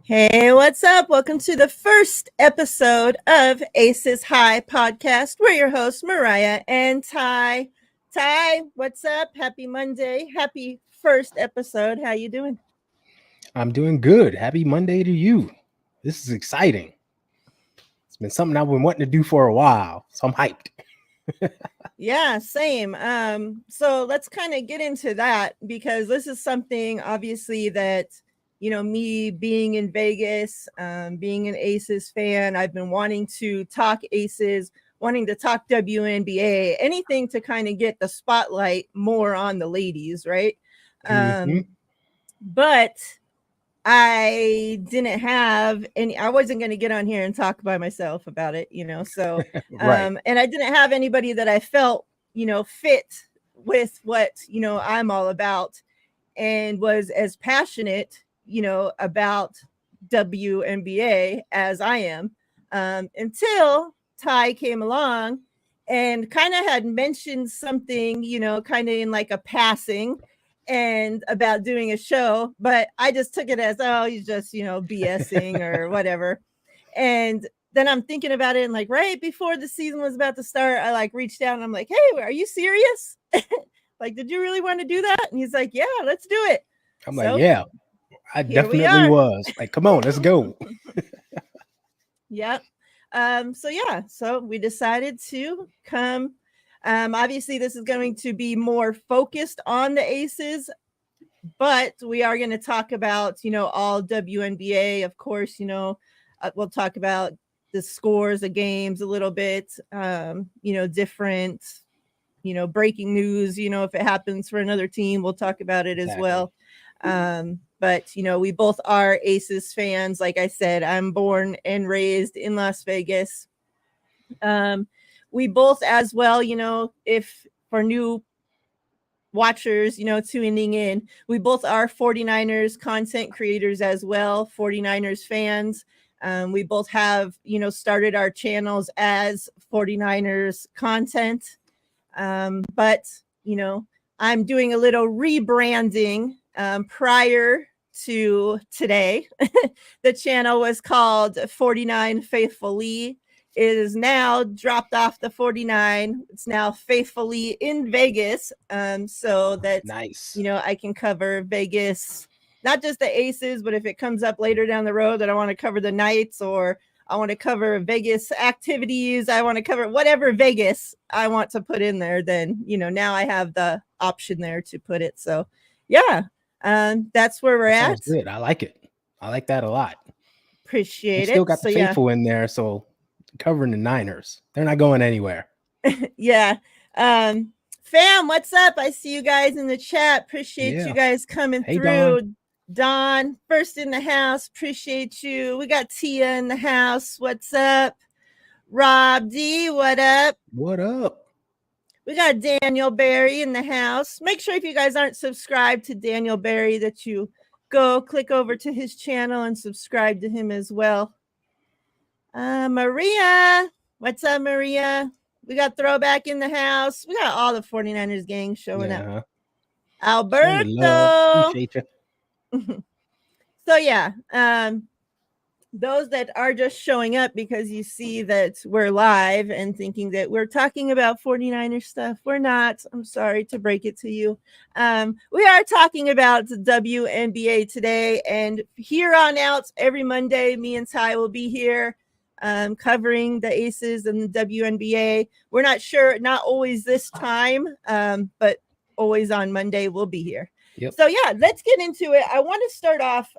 Hey, what's up? Welcome to the first episode of Aces High podcast. We're your hosts, Miriah and Ty. Ty, what's up? Happy Monday. Happy first episode. How you doing? I'm doing good. Happy Monday to you. This is exciting. It's been something I've been wanting to do for a while, so I'm hyped. Yeah, same. So let's kind of get into that because this is something obviously that me being in Vegas, being an Aces fan, I've been wanting to talk Aces, wanting to talk WNBA, anything to kind of get the spotlight more on the ladies, right? But I didn't have I wasn't going to get on here and talk by myself about it, so, Right. And I didn't have anybody that I felt, fit with what, I'm all about and was as passionate, about WNBA as I am, until Ty came along and kind of had mentioned something, kind of in like a passing and about doing a show, but I just took it as, oh, he's just, BSing or whatever. And then I'm thinking about it and like right before the season was about to start, I like reached out and I'm like, hey, are you serious? Like, did you really want to do that? And he's like, yeah, let's do it. I'm like, yeah, I here we definitely are. was. Like, come on, let's go. Yep. So we decided to come. Obviously, this is going to be more focused on the Aces, but we are going to talk about, all WNBA. Of course, we'll talk about the scores of games a little bit, different, breaking news, if it happens for another team, we'll talk about it as well. But, we both are Aces fans. Like I said, I'm born and raised in Las Vegas. We both as well, if for new watchers, tuning in, we both are 49ers content creators as well, 49ers fans. We both have, started our channels as 49ers content. But, I'm doing a little rebranding prior to today. The channel was called 49 Faithfully. It is now dropped off the 49. It's now Faithfully in Vegas. So that, nice. I can cover Vegas, not just the Aces, but if it comes up later down the road that I want to cover the Knights or I want to cover Vegas activities, I want to cover whatever Vegas I want to put in there, then, now I have the option there to put it. So, yeah, that's where we're at. Good. I like it. I like that a lot. Appreciate it. Still got the faithful in there, so covering the Niners. They're not going anywhere. Yeah. Fam, what's up? I see you guys in the chat. Appreciate you guys coming through. Don, first in the house. Appreciate you. We got Tia in the house. What's up? Rob D, what up? What up? We got Daniel Berry in the house. Make sure if you guys aren't subscribed to Daniel Berry that you go click over to his channel and subscribe to him as well. Maria, what's up, Maria? We got Throwback in the house. We got all the 49ers gang showing up. Alberto. Appreciate you. So yeah, those that are just showing up because you see that we're live and thinking that we're talking about 49er stuff, we're not. I'm sorry to break it to you. We are talking about the WNBA today, and here on out every Monday, me and Ty will be here covering the Aces and the WNBA. We're not sure, not always this time, but always on Monday we'll be here. Yep. So yeah, let's get into it. I want to start off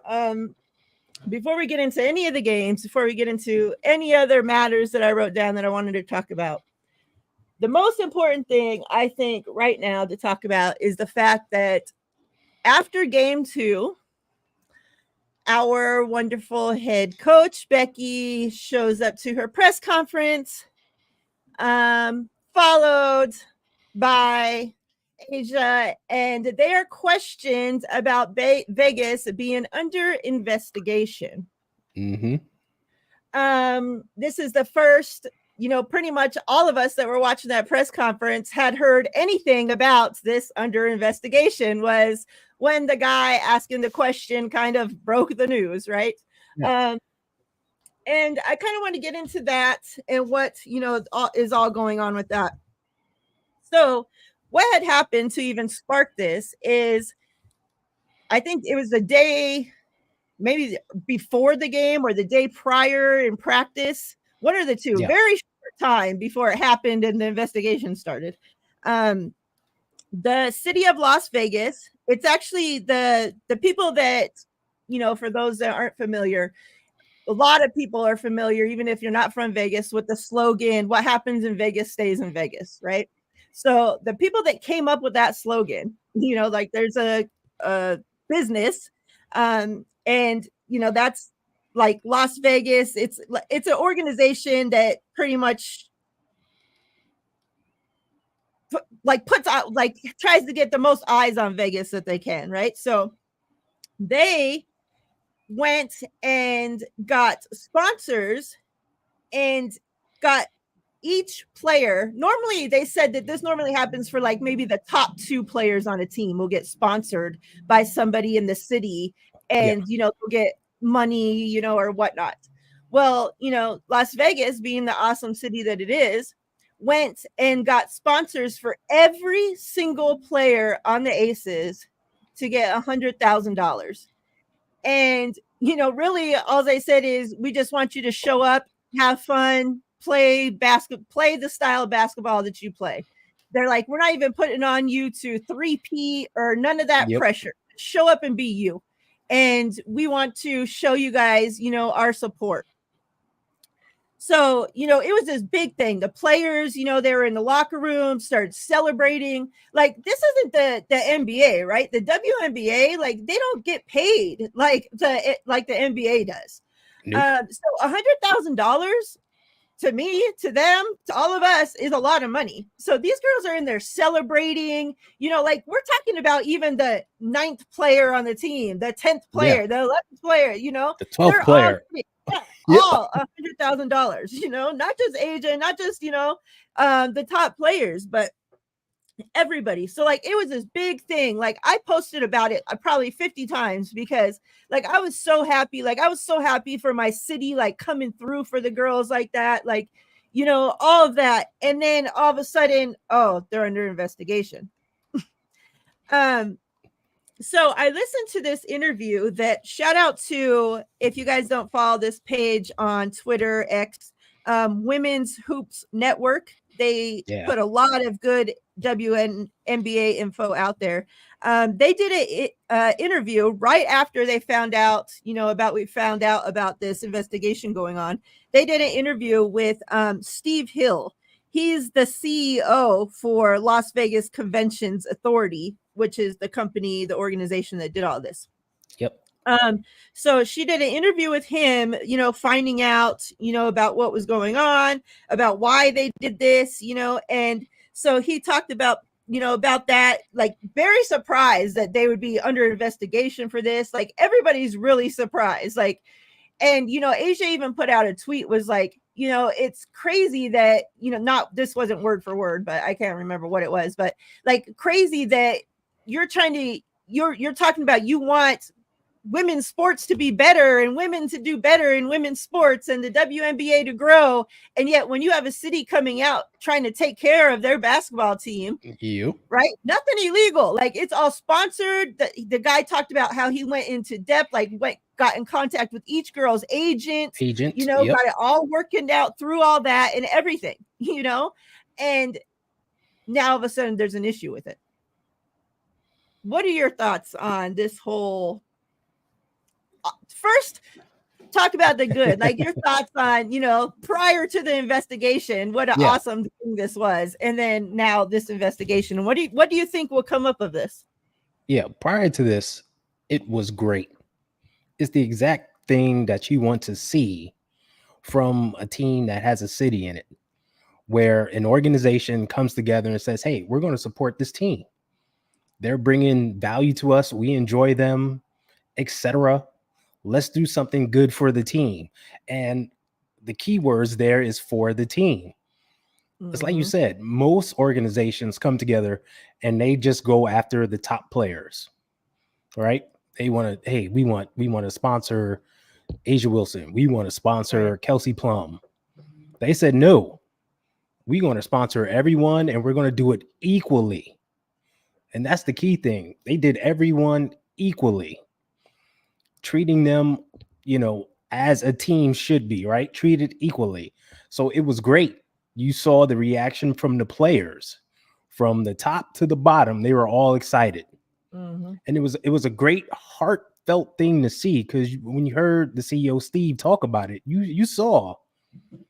before we get into any of the games, before we get into any other matters that I wrote down that I wanted to talk about. The most important thing I think right now to talk about is the fact that after game 2, our wonderful head coach, Becky, shows up to her press conference, followed by Asia, and they are questioned about Vegas being under investigation. Mm-hmm. This is the first, pretty much all of us that were watching that press conference had heard anything about this under investigation was when the guy asking the question kind of broke the news, right? Yeah. And I kind of want to get into that and what, is all going on with that. So what had happened to even spark this is I think it was the day, maybe before the game or the day prior in practice, one of the two, Yeah. very short time before it happened and the investigation started. The city of Las Vegas, it's actually the people that, for those that aren't familiar, a lot of people are familiar, even if you're not from Vegas, with the slogan, what happens in Vegas stays in Vegas, right? So the people that came up with that slogan, like there's a business, and that's like Las Vegas. It's an organization that pretty much puts out, like, tries to get the most eyes on Vegas that they can, right? So they went and got sponsors and got each player. Normally they said that this normally happens for like maybe the top 2 players on a team will get sponsored by somebody in the city and they'll get money, or whatnot. Well, Las Vegas, being the awesome city that it is, went and got sponsors for every single player on the Aces to get $100,000. And really all they said is, we just want you to show up, have fun, play the style of basketball that you play. They're like, we're not even putting on you to 3P or none of that pressure. Show up and be you. And we want to show you guys, our support. So, it was this big thing. The players, they were in the locker room, started celebrating. Like, this isn't the NBA, right? The WNBA, like, they don't get paid like the NBA does. Nope. So $100,000 to me, to them, to all of us is a lot of money. So these girls are in there celebrating, like we're talking about even the 9th player on the team, the 10th player, the 11th player, the 12th player. All $100,000, not just Asia, not just, the top players, but everybody. So like it was this big thing. Like I posted about it probably 50 times because like I was so happy. Like I was so happy for my city, like coming through for the girls like that, like, all of that. And then all of a sudden, oh, they're under investigation. So I listened to this interview that, shout out to, if you guys don't follow this page on Twitter, X, Women's Hoops Network. They put a lot of good WNBA info out there. They did an interview right after they found out, about this investigation going on. They did an interview with Steve Hill. He's the CEO for Las Vegas Conventions Authority, which is the organization that did all this. Yep. So she did an interview with him, finding out, about what was going on, about why they did this, and so he talked about, about that, like very surprised that they would be under investigation for this. Like everybody's really surprised. Like, and, Asia even put out a tweet, was like, it's crazy that, this wasn't word for word, but I can't remember what it was, but like crazy that you're talking about, you want women's sports to be better and women to do better in women's sports and the WNBA to grow. And yet when you have a city coming out trying to take care of their basketball team, right? Nothing illegal. Like it's all sponsored. The guy talked about how he went into depth, like got in contact with each girl's agent, got it all working out through all that and everything, and now all of a sudden there's an issue with it. What are your thoughts on this whole? First, talk about the good, like your thoughts on, prior to the investigation, what an awesome thing this was. And then now this investigation, what do you think will come up of this? Yeah. Prior to this, it was great. It's the exact thing that you want to see from a team that has a city in it, where an organization comes together and says, hey, we're going to support this team. They're bringing value to us. We enjoy them, etc. Let's do something good for the team. And the key words there is for the team. It's like you said, most organizations come together and they just go after the top players, right? They want to, hey, we want to sponsor Asia Wilson, we want to sponsor Right. Kelsey Plum. They said, no, we're going to sponsor everyone and we're going to do it equally. And that's the key thing. They did everyone equally, treating them, as a team should be, right? Treated equally. So it was great. You saw the reaction from the players from the top to the bottom. They were all excited. Mm-hmm. And it was a great heartfelt thing to see, because when you heard the CEO Steve talk about it, you saw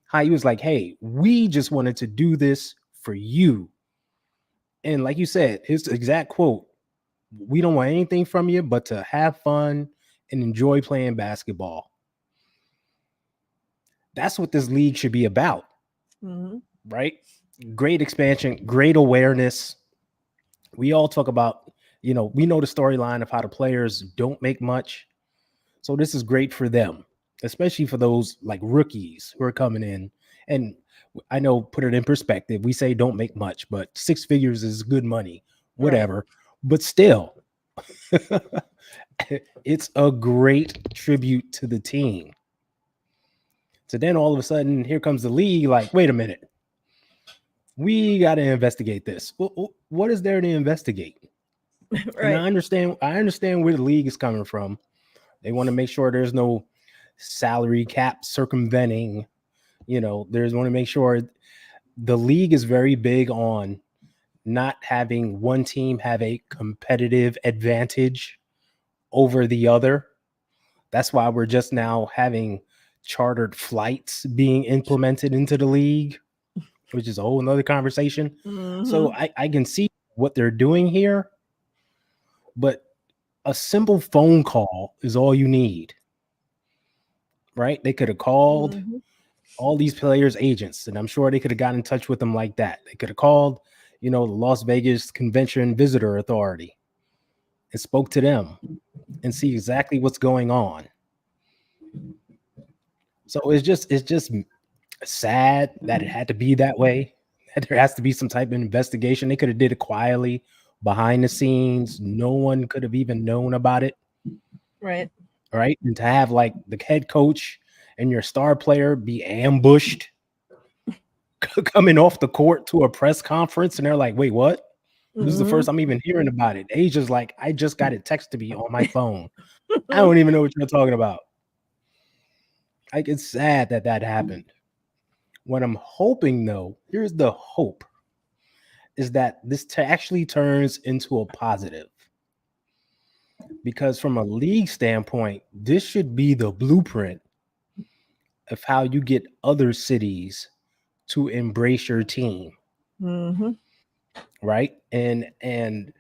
how he was like, hey, we just wanted to do this for you. And like you said, his exact quote, we don't want anything from you but to have fun and enjoy playing basketball. That's what this league should be about, Mm-hmm. right? Great expansion, great awareness. We all talk about, we know the storyline of how the players don't make much. So this is great for them, especially for those like rookies who are coming in. And I know, put it in perspective, we say don't make much, but 6 figures is good money, Right. whatever. But still, it's a great tribute to the team. So then all of a sudden, here comes the league like, wait a minute, we got to investigate this. What is there to investigate? And Right. I understand where the league is coming from. They want to make sure there's no salary cap circumventing. There's want to make sure the league is very big on not having one team have a competitive advantage over the other. That's why we're just now having chartered flights being implemented into the league, which is a whole nother conversation. So Mm-hmm. I can see what they're doing here, but a simple phone call is all you need, right? They could have called Mm-hmm. all these players' agents, and I'm sure they could have gotten in touch with them like that. They could have called, the Las Vegas Convention Visitor Authority and spoke to them and see exactly what's going on. So it's just sad that it had to be that way. That there has to be some type of investigation. They could have did it quietly behind the scenes. No one could have even known about it, Right. right? And to have like the head coach and your star player be ambushed coming off the court to a press conference, and they're like, wait, what? This is the Mm-hmm. first I'm even hearing about it. Asia's like, I just got it texted to me on my phone. I don't even know what you're talking about. Like, it's sad that that happened. What I'm hoping, though, here's the hope, is that this actually turns into a positive. Because from a league standpoint, this should be the blueprint of how you get other cities to embrace your team, Mm-hmm. right? And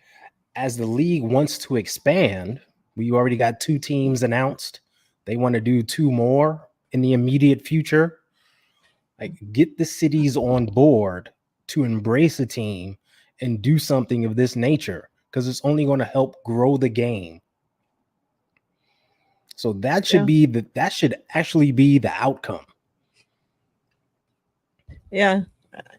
as the league wants to expand, we already got 2 teams announced. They want to do 2 more in the immediate future. Like, get the cities on board to embrace a team and do something of this nature, because it's only going to help grow the game. So that should Yeah. be that should actually be the outcome. Yeah.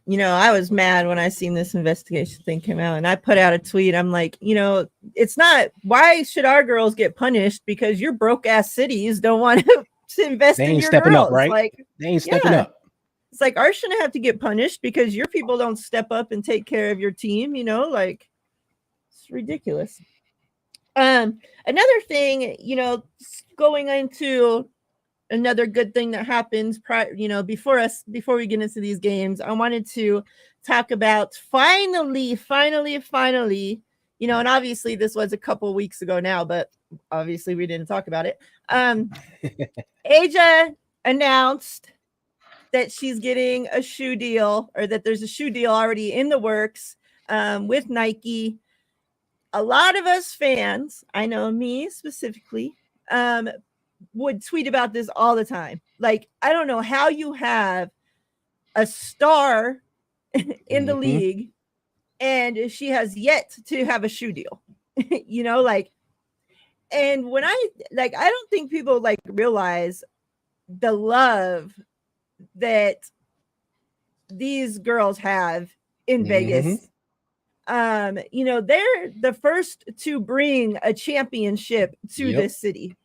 I was mad when I seen this investigation thing came out, and I put out a tweet. I'm like, it's not, why should our girls get punished because your broke ass cities don't want to invest They in ain't your stepping up, girls? right? Like, They ain't stepping yeah, up. it's like ours shouldn't have to get punished because your people don't step up and take care of your team. Like, it's ridiculous. Another thing, going into another good thing that happens before we get into these games, I wanted to talk about finally, and obviously this was a couple weeks ago now, but obviously we didn't talk about it. Aja announced that she's getting a shoe deal, or that there's a shoe deal already in the works with Nike. A lot of us fans, I know me specifically, would tweet about this all the time. Like, I don't know how you have a star in the Mm-hmm. league and she has yet to have a shoe deal. And when I don't think people like realize the love that these girls have in Mm-hmm. Vegas. They're the first to bring a championship to Yep. this city.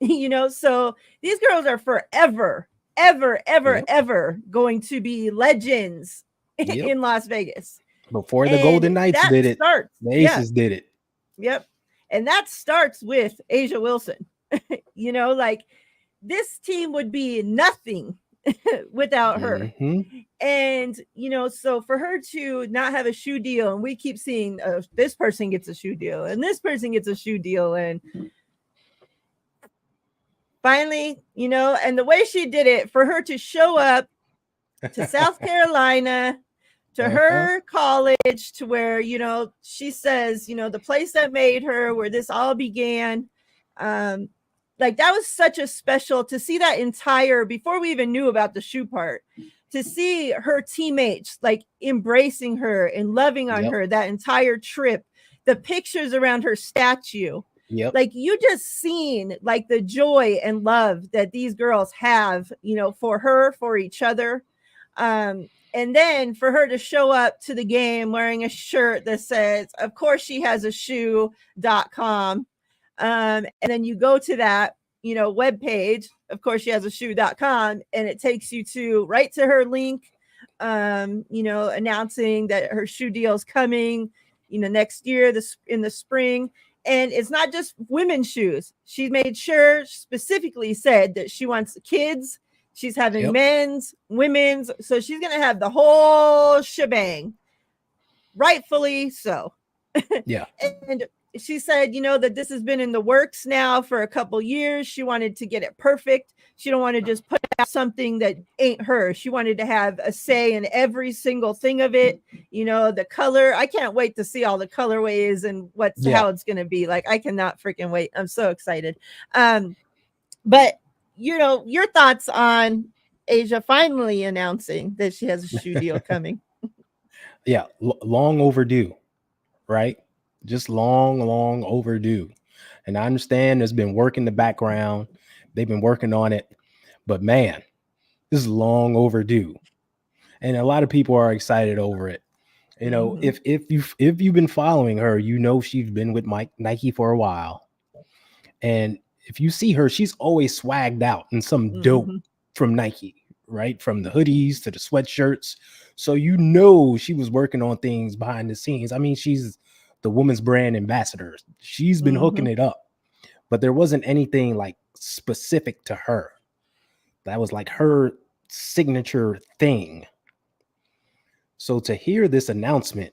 So these girls are forever, Yep. ever going to be legends Yep. in Las Vegas. Before the And Golden Knights that did it, starts, the yeah, Aces did it. yep. And that starts with Asia Wilson. Like this team would be nothing without her. Hmm. And, so for her to not have a shoe deal, and we keep seeing this person gets a shoe deal and this person gets a shoe deal. And finally, and the way she did it, for her to show up to South Carolina, to Uh-huh. her college, to where, she says, the place that made her, where this all began. Like that was such a special to see that entire, before we even knew about the shoe part, to see her teammates like embracing her and loving on Yep. her that entire trip, the pictures around her statue. Yep. Like you just seen like the joy and love that these girls have, for her, for each other. And then for her to show up to the game wearing a shirt that says, of course she has a shoe.com. And then you go to that, web page, of course she has a shoe.com, and it takes you to right to her link, announcing that her shoe deal is coming, next year, in the spring. And it's not just women's shoes. She made sure, specifically said that she wants kids. She's having Yep. men's, women's. So she's going to have the whole shebang. Rightfully so. Yeah. And she said, that this has been in the works now for a couple years. She wanted to get it perfect. She don't want to just put out something that ain't her. She wanted to have a say in every single thing of it. The color. I can't wait to see all the colorways and how it's going to be. Like, I cannot freaking wait. I'm so excited. But your thoughts on Asia finally announcing that she has a shoe deal coming. Yeah. Long overdue, right? Just long overdue. And I understand there's been work in the background. They've been working on it. But man, this is long overdue. And a lot of people are excited over it. Mhm. If you've been following her, she's been with Nike for a while. And if you see her, she's always swagged out in some dope Mhm. from Nike, right? From the hoodies to the sweatshirts. So she was working on things behind the scenes. I mean, she's the women's brand ambassador. She's been hooking Mhm. it up. But there wasn't anything like specific to her. That was like her signature thing. So to hear this announcement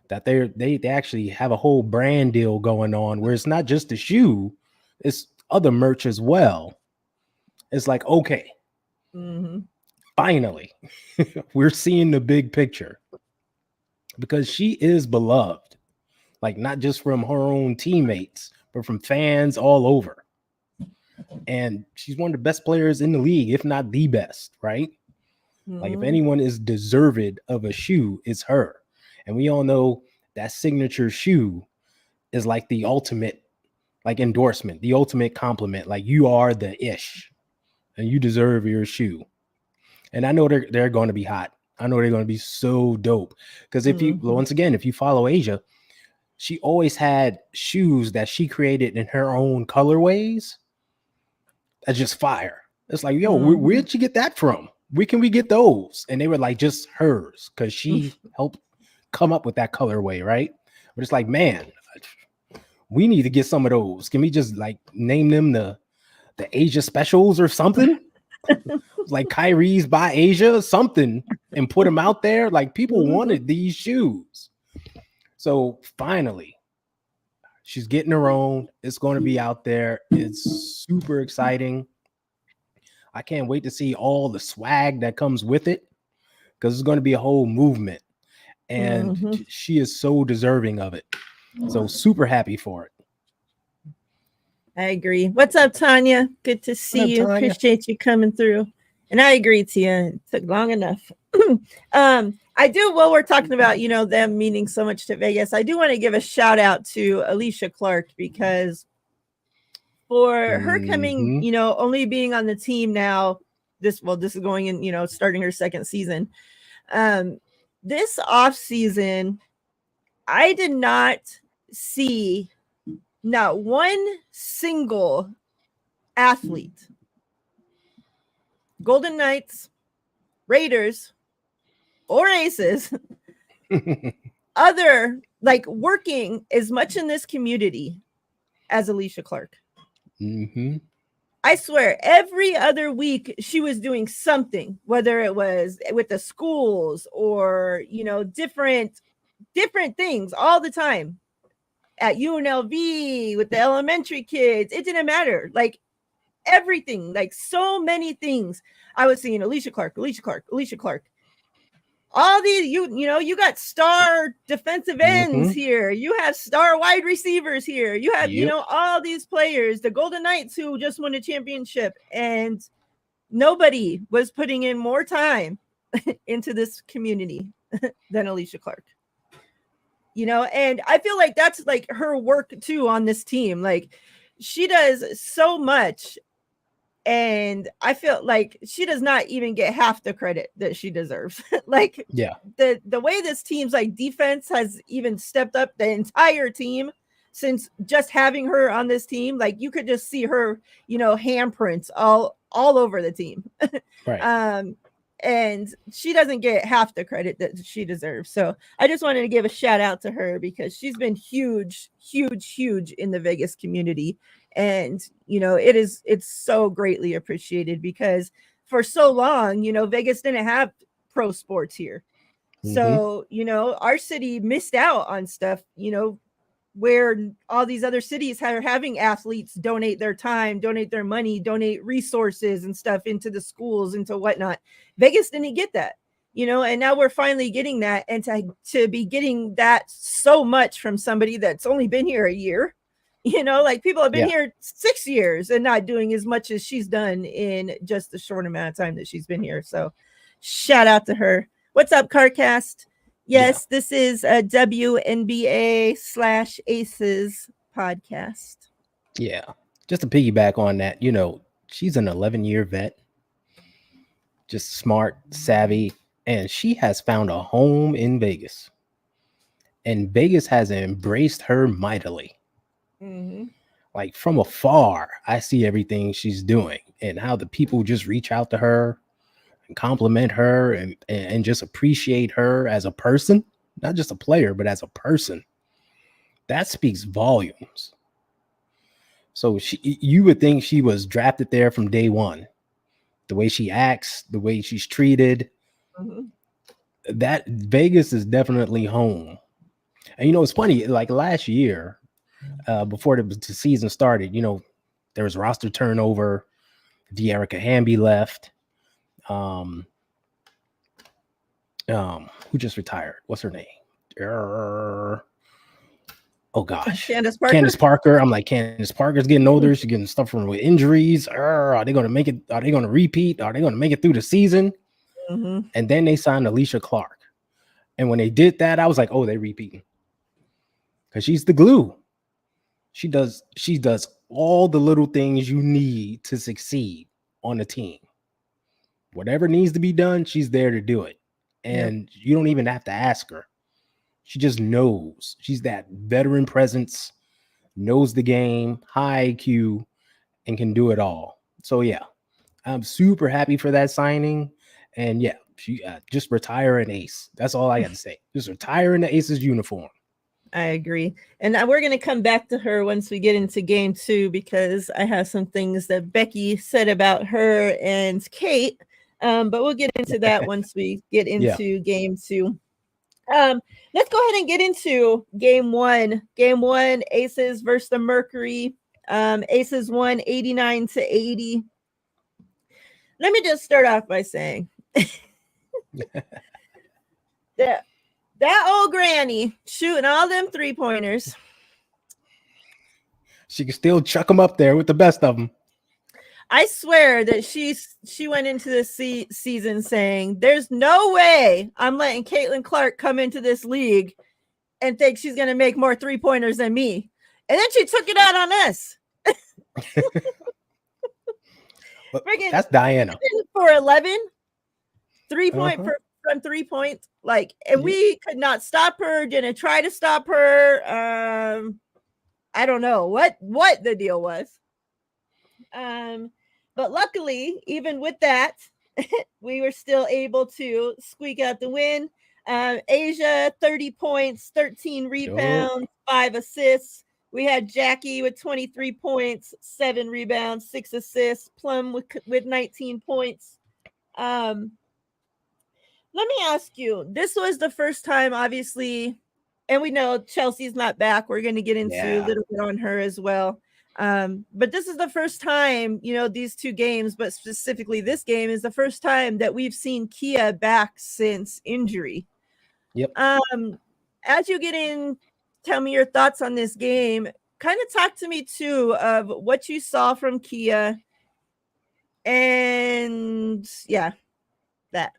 that they actually have a whole brand deal going on where it's not just the shoe, it's other merch as well. It's like, okay, Mhm. finally, we're seeing the big picture because she is beloved, like not just from her own teammates, but from fans all over. And she's one of the best players in the league, if not the best, right? Like if Mhm. anyone is deserved of a shoe, it's her. And we all know that signature shoe is like the ultimate like endorsement, the ultimate compliment. Like you are the ish and you deserve your shoe. And I know they're going to be hot. I know they're going to be so dope. Because Mhm. if you follow Asia, she always had shoes that she created in her own colorways. That's just fire. It's like, yo, Mhm. where'd you get that from? Where can we get those? And they were like just hers because she helped come up with that colorway, right? But it's like, man, we need to get some of those. Can we just like name them the Asia specials or something? Like Kyrie's by Asia, something, and put them out there. Like people Mhm. wanted these shoes. So finally, she's getting her own. It's going to be out there. It's super exciting. I can't wait to see all the swag that comes with it because it's going to be a whole movement. And Mhm. she is so deserving of it. So super happy for it. I agree. What's up, Tanya? Good to What see up, you. Tanya? Appreciate you coming through. And I agree, Tia. It took long enough. I do, while we're talking about, them meaning so much to Vegas, I do want to give a shout out to Alicia Clark, because for her coming, Mm-hmm. only being on the team now, this is going in, starting her second season. This off season, I did not see not one single athlete, Golden Knights, Raiders, or Aces, other like working as much in this community as Alicia Clark. Mm-hmm. I swear, every other week she was doing something, whether it was with the schools or, different things all the time at UNLV with the elementary kids. It didn't matter. Like everything, like so many things. I was seeing Alicia Clark. All these, you got star defensive ends here. You have star wide receivers here. You have, all these players, the Golden Knights who just won a championship, and nobody was putting in more time into this community than Alicia Clark. And I feel like that's like her work too on this team. Like she does so much. And I feel like she does not even get half the credit that she deserves. Like the way this team's like defense has even stepped up the entire team since just having her on this team. Like you could just see her, handprints all over the team. Right. And she doesn't get half the credit that she deserves. So I just wanted to give a shout out to her because she's been huge in the Vegas community. And, it's so greatly appreciated because for so long, Vegas didn't have pro sports here. So, our city missed out on stuff, where all these other cities are having athletes donate their time, donate their money, donate resources and stuff into the schools, into whatnot. Vegas didn't get that, and now we're finally getting that. And to be getting that so much from somebody that's only been here a year, like people have been here 6 years and not doing as much as she's done in just the short amount of time that she's been here. So shout out to her. What's up, CarCast? Yes, this is a WNBA /Aces podcast. Yeah. Just to piggyback on that, she's an 11-year vet, just smart, savvy, and she has found a home in Vegas. And Vegas has embraced her mightily. Mm-hmm. Like from afar, I see everything she's doing and how the people just reach out to her and compliment her and just appreciate her as a person, not just a player, but as a person. That speaks volumes. So you would think she was drafted there from day one. The way she acts, the way she's treated, that Vegas is definitely home. And it's funny, like last year, before the season started, there was roster turnover. De'Erica Hamby left. Who just retired? What's her name? Oh gosh, Candace Parker. I'm like, Candace Parker's getting older. She's getting stuff from with injuries. Are they going to make it? Are they going to repeat? Are they going to make it through the season? And then they signed Alicia Clark. And when they did that, I was like, oh, they're repeating. Because she's the glue. She does all the little things you need to succeed on a team. Whatever needs to be done, she's there to do it. And you don't even have to ask her. She just knows. She's that veteran presence, knows the game, high IQ, and can do it all. So, yeah, I'm super happy for that signing. And, yeah, she just retire an ace. That's all I got to say. Just retire in the Aces uniform. I agree. And we're going to come back to her once we get into game 2 because I have some things that Becky said about her and Kate. But we'll get into that once we get into game 2. Let's go ahead and get into game 1. Game 1, Aces versus the Mercury. Aces won 89-80. Let me just start off by saying that old granny shooting all them 3-pointers. She can still chuck them up there with the best of them. I swear that she went into this season saying, there's no way I'm letting Caitlin Clark come into this league and think she's going to make more 3-pointers than me. And then she took it out on us. That's Diana. For 11, 3-point from 3-point. Like, and we could not stop her, didn't try to stop her. I don't know what the deal was. Um, but luckily, even with that, we were still able to squeak out the win. Asia, 30 points, 13 Yup. rebounds, 5 assists. We had Jackie with 23 points, 7 rebounds, 6 assists. Plum with 19 points. Um, Let me ask you, this was the first time, obviously, and we know Chelsea's not back. We're going to get into a Yeah. little bit on her as well. But this is the first time, these two games, but specifically this game is the first time that we've seen Kia back since injury. Yep. As you get in, tell me your thoughts on this game. Kind of talk to me too of what you saw from Kia. And yeah, that.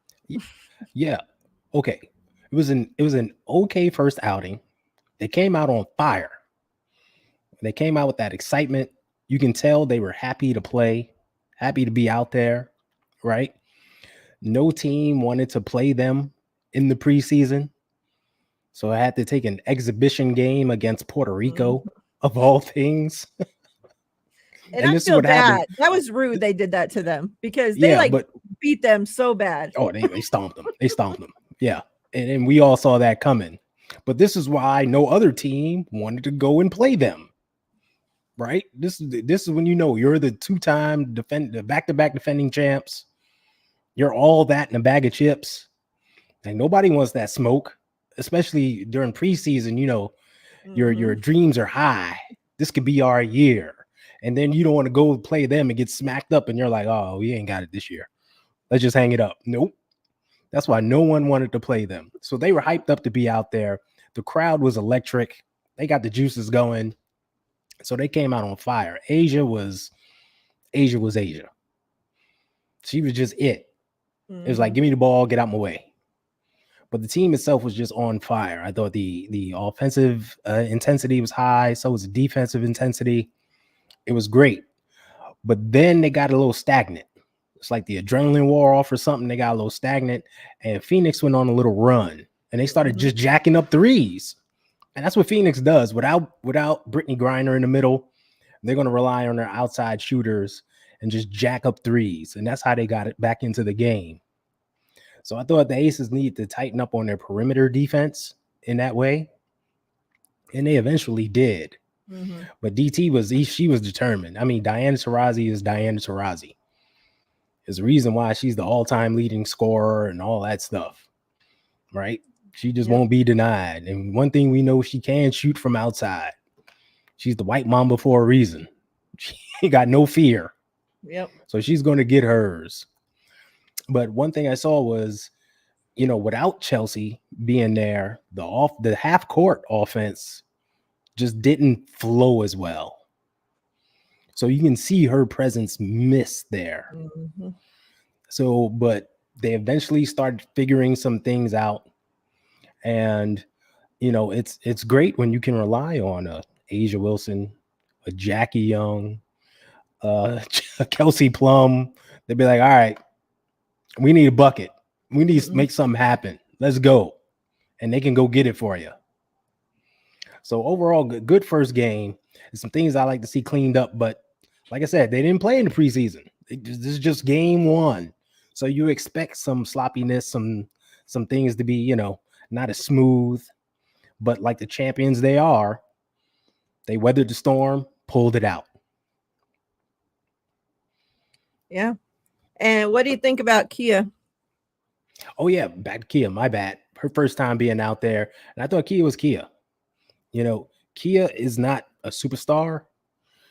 Yeah. Okay. It was an okay first outing. They came out on fire. They came out with that excitement. You can tell they were happy to play, happy to be out there, right? No team wanted to play them in the preseason. So I had to take an exhibition game against Puerto Mhm. Rico, of all things. And And I this is feel what happened. bad. That was rude they did that to them because they, Yeah, like, but beat them so bad. oh, they stomped them. They stomped them. Yeah. And we all saw that coming. But this is why no other team wanted to go and play them. Right? This is when you know you're the two-time the back-to-back defending champs. You're all that in a bag of chips. Like nobody wants that smoke, especially during preseason. Your Mhm. dreams are high. This could be our year. And then you don't want to go play them and get smacked up, and you're like, oh, we ain't got it this year. Let's just hang it up. Nope. That's why no one wanted to play them. So they were hyped up to be out there. The crowd was electric. They got the juices going. So they came out on fire. Asia. She was just it. It was like, Mhm. give me the ball, get out my way. But the team itself was just on fire. I thought the offensive intensity was high. So was the defensive intensity. It was great. But then they got a little stagnant. It's like the adrenaline wore off or something. They got a little stagnant. And Phoenix went on a little run. And they started Mhm. just jacking up threes. And that's what Phoenix does. Without Brittany Griner in the middle, they're going to rely on their outside shooters and just jack up threes. And that's how they got it back into the game. So I thought the Aces need to tighten up on their perimeter defense in that way. And they eventually did. Mhm. But she was determined. I mean, Diana Taurasi is Diana Taurasi. There's a reason why she's the all-time leading scorer and all that stuff, right? She just Yep. won't be denied. And one thing we know, she can shoot from outside. She's the white mamba for a reason. She got no fear. Yep. So she's going to get hers. But one thing I saw was, without Chelsea being there, the half court offense just didn't flow as well. So you can see her presence miss there. Mhm. So, but they eventually started figuring some things out. And, it's great when you can rely on a Asia Wilson, a Jackie Young, Kelsey Plum. They'd be like, all right, we need a bucket. We need to Mhm. make something happen. Let's go. And they can go get it for you. So overall, good first game. There's some things I like to see cleaned up, but like I said, they didn't play in the preseason. This is just game one. So you expect some sloppiness, some things to be, not as smooth, but like the champions they are, they weathered the storm, pulled it out. Yeah. And what do you think about Kia? Oh yeah, back to Kia. My bad. Her first time being out there, and I thought Kia was Kia. Kia is not a superstar.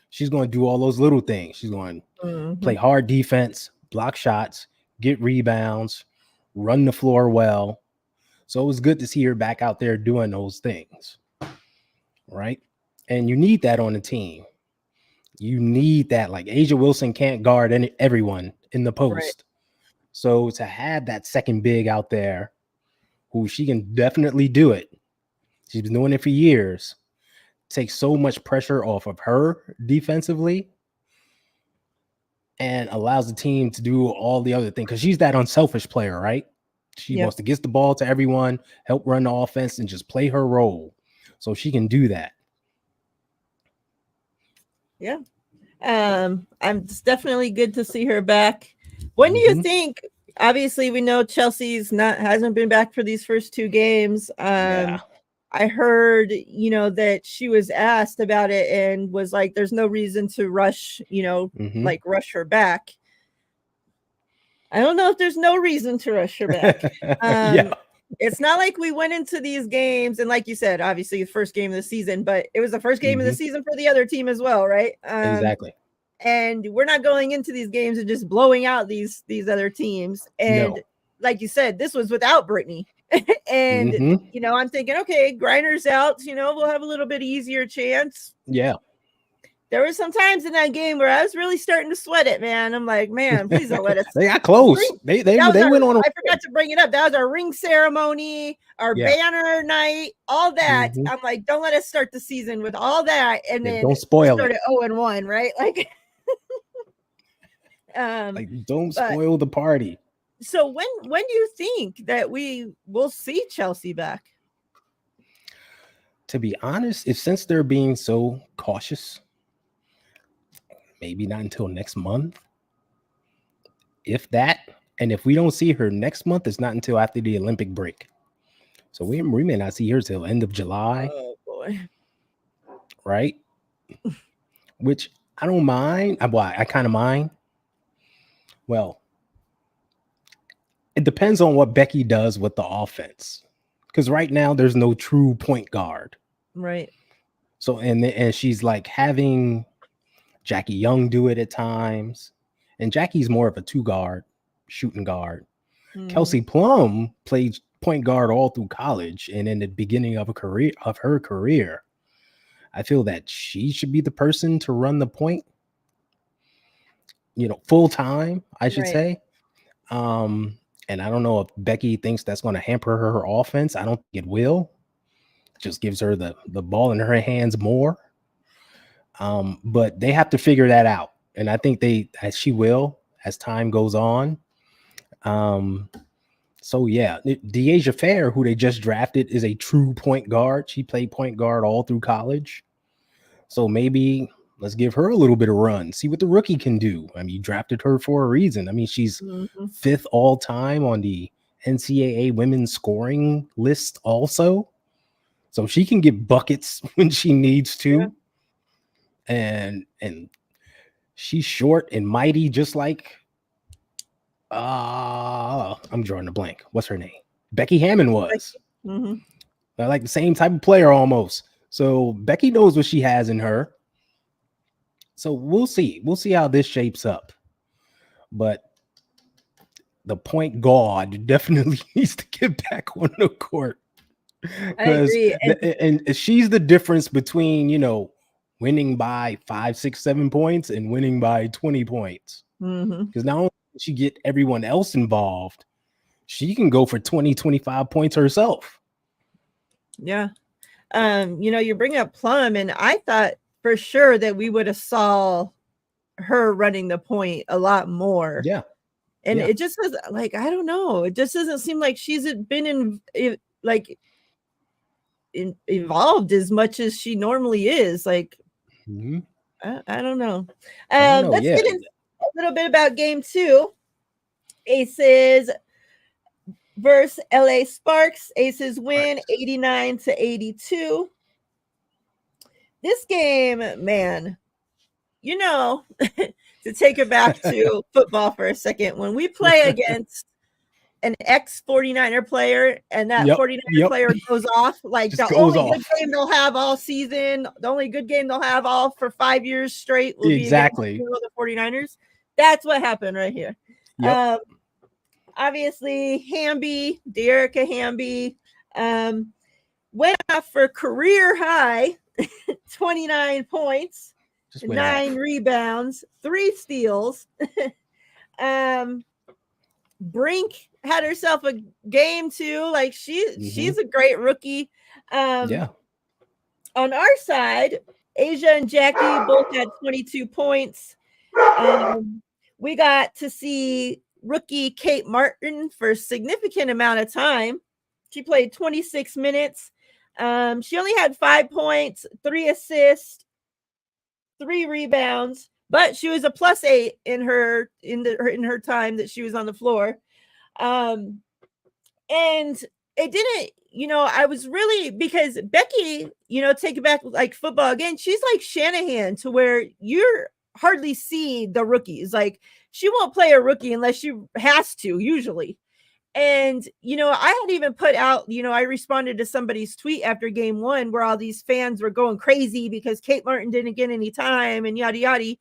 She's going to do all those little things. She's going to play Mhm. hard defense, block shots, get rebounds, run the floor well. So it was good to see her back out there doing those things, right? And you need that on the team. You need that. Like Asia Wilson can't guard everyone in the Right. post. So to have that second big out there who she can definitely do it. She's been doing it for years. Takes so much pressure off of her defensively and allows the team to do all the other things because she's that unselfish player, right? She Yep. wants to get the ball to everyone, help run the offense, and just play her role. So she can do that. Yeah. It's definitely good to see her back. When do you think? Obviously, we know Chelsea's hasn't been back for these first 2 games. Yeah. I heard, that she was asked about it and was like, "There's no reason to rush, like rush her back." I don't know if there's no reason to rush her back. Yeah. It's not like we went into these games and, like you said, obviously the first game of the season, but it was the first game of the season for the other team as well, right? Exactly. And we're not going into these games and just blowing out these other teams. And No. like you said, this was without Brittany. And I'm thinking, okay, Griner's out, we'll have a little bit easier chance. Yeah. There were some times in that game where I was really starting to sweat it, man. I'm like, man, please don't let us. They got close. They went on. I forgot to bring it up. That was our ring ceremony, our banner night, all that. I'm like, don't let us start the season with all that, and then don't spoil start it. at 0-1, right? Like, don't spoil the party. So when do you think that we will see Chelsea back? To be honest, since they're being so cautious, maybe not until next month, if that. And if we don't see her next month, it's not until after the Olympic break. So we may not see her till end of July. Oh boy! Right? Which I don't mind. I kind of mind. Well, it depends on what Becky does with the offense. Because right now there's no true point guard. Right. So and she's like having Jackie Young do it at times. And Jackie's more of a 2-guard, shooting guard. Kelsey Plum played point guard all through college, and in the beginning of her career, I feel that she should be the person to run the point, full time, I should say. And I don't know if Becky thinks that's going to hamper her offense. I don't think it will. It just gives her the ball in her hands more. But they have to figure that out, and I think she will as time goes on. So yeah, Deasia Fair, who they just drafted, is a true point guard. She played point guard all through college. So maybe let's give her a little bit of run, see what the rookie can do. I mean, you drafted her for a reason. I mean, she's 5th all time on the NCAA women's scoring list also. So she can get buckets when she needs to. Yeah. And she's short and mighty, just like I'm drawing a blank. What's her name? Becky Hammond was. They're like the same type of player almost. So Becky knows what she has in her. So we'll see. We'll see how this shapes up. But the point guard definitely needs to get back on the court. I agree. And she's the difference between, winning by 5, 6, 7 points and winning by 20 points. Because now she get everyone else involved, she can go for 20, 25 points herself. Yeah. You bring up Plum, and I thought for sure that we would have saw her running the point a lot more. Yeah. And it just was like, I don't know. It just doesn't seem like she's been involved as much as she normally is. Like, I don't know. Let's get into a little bit about game 2. Aces versus LA Sparks. Aces win 89-82. This game, man, to take it back to football for a second, when we play against an ex-49er player and that 49er player goes off, like just the only good game they'll have all season, the only good game they'll have all for 5 years straight will be against the 49ers. That's what happened right here. Obviously, Dearica Hamby, went off for career high 29 points, 9 rebounds, 3 steals. Brink had herself a game too. Like she's a great rookie. On our side, Asia and Jackie both had 22 points. We got to see rookie Kate Martin for a significant amount of time. She played 26 minutes. She only had 5 points, 3 assists, 3 rebounds, but she was a +8 in her time that she was on the floor. And it didn't, I was really, because Becky, take it back like football again, she's like Shanahan, to where you're hardly see the rookies. Like, she won't play a rookie unless she has to, usually. And, I had even put out, I responded to somebody's tweet after game 1 where all these fans were going crazy because Kate Martin didn't get any time and yada, yada.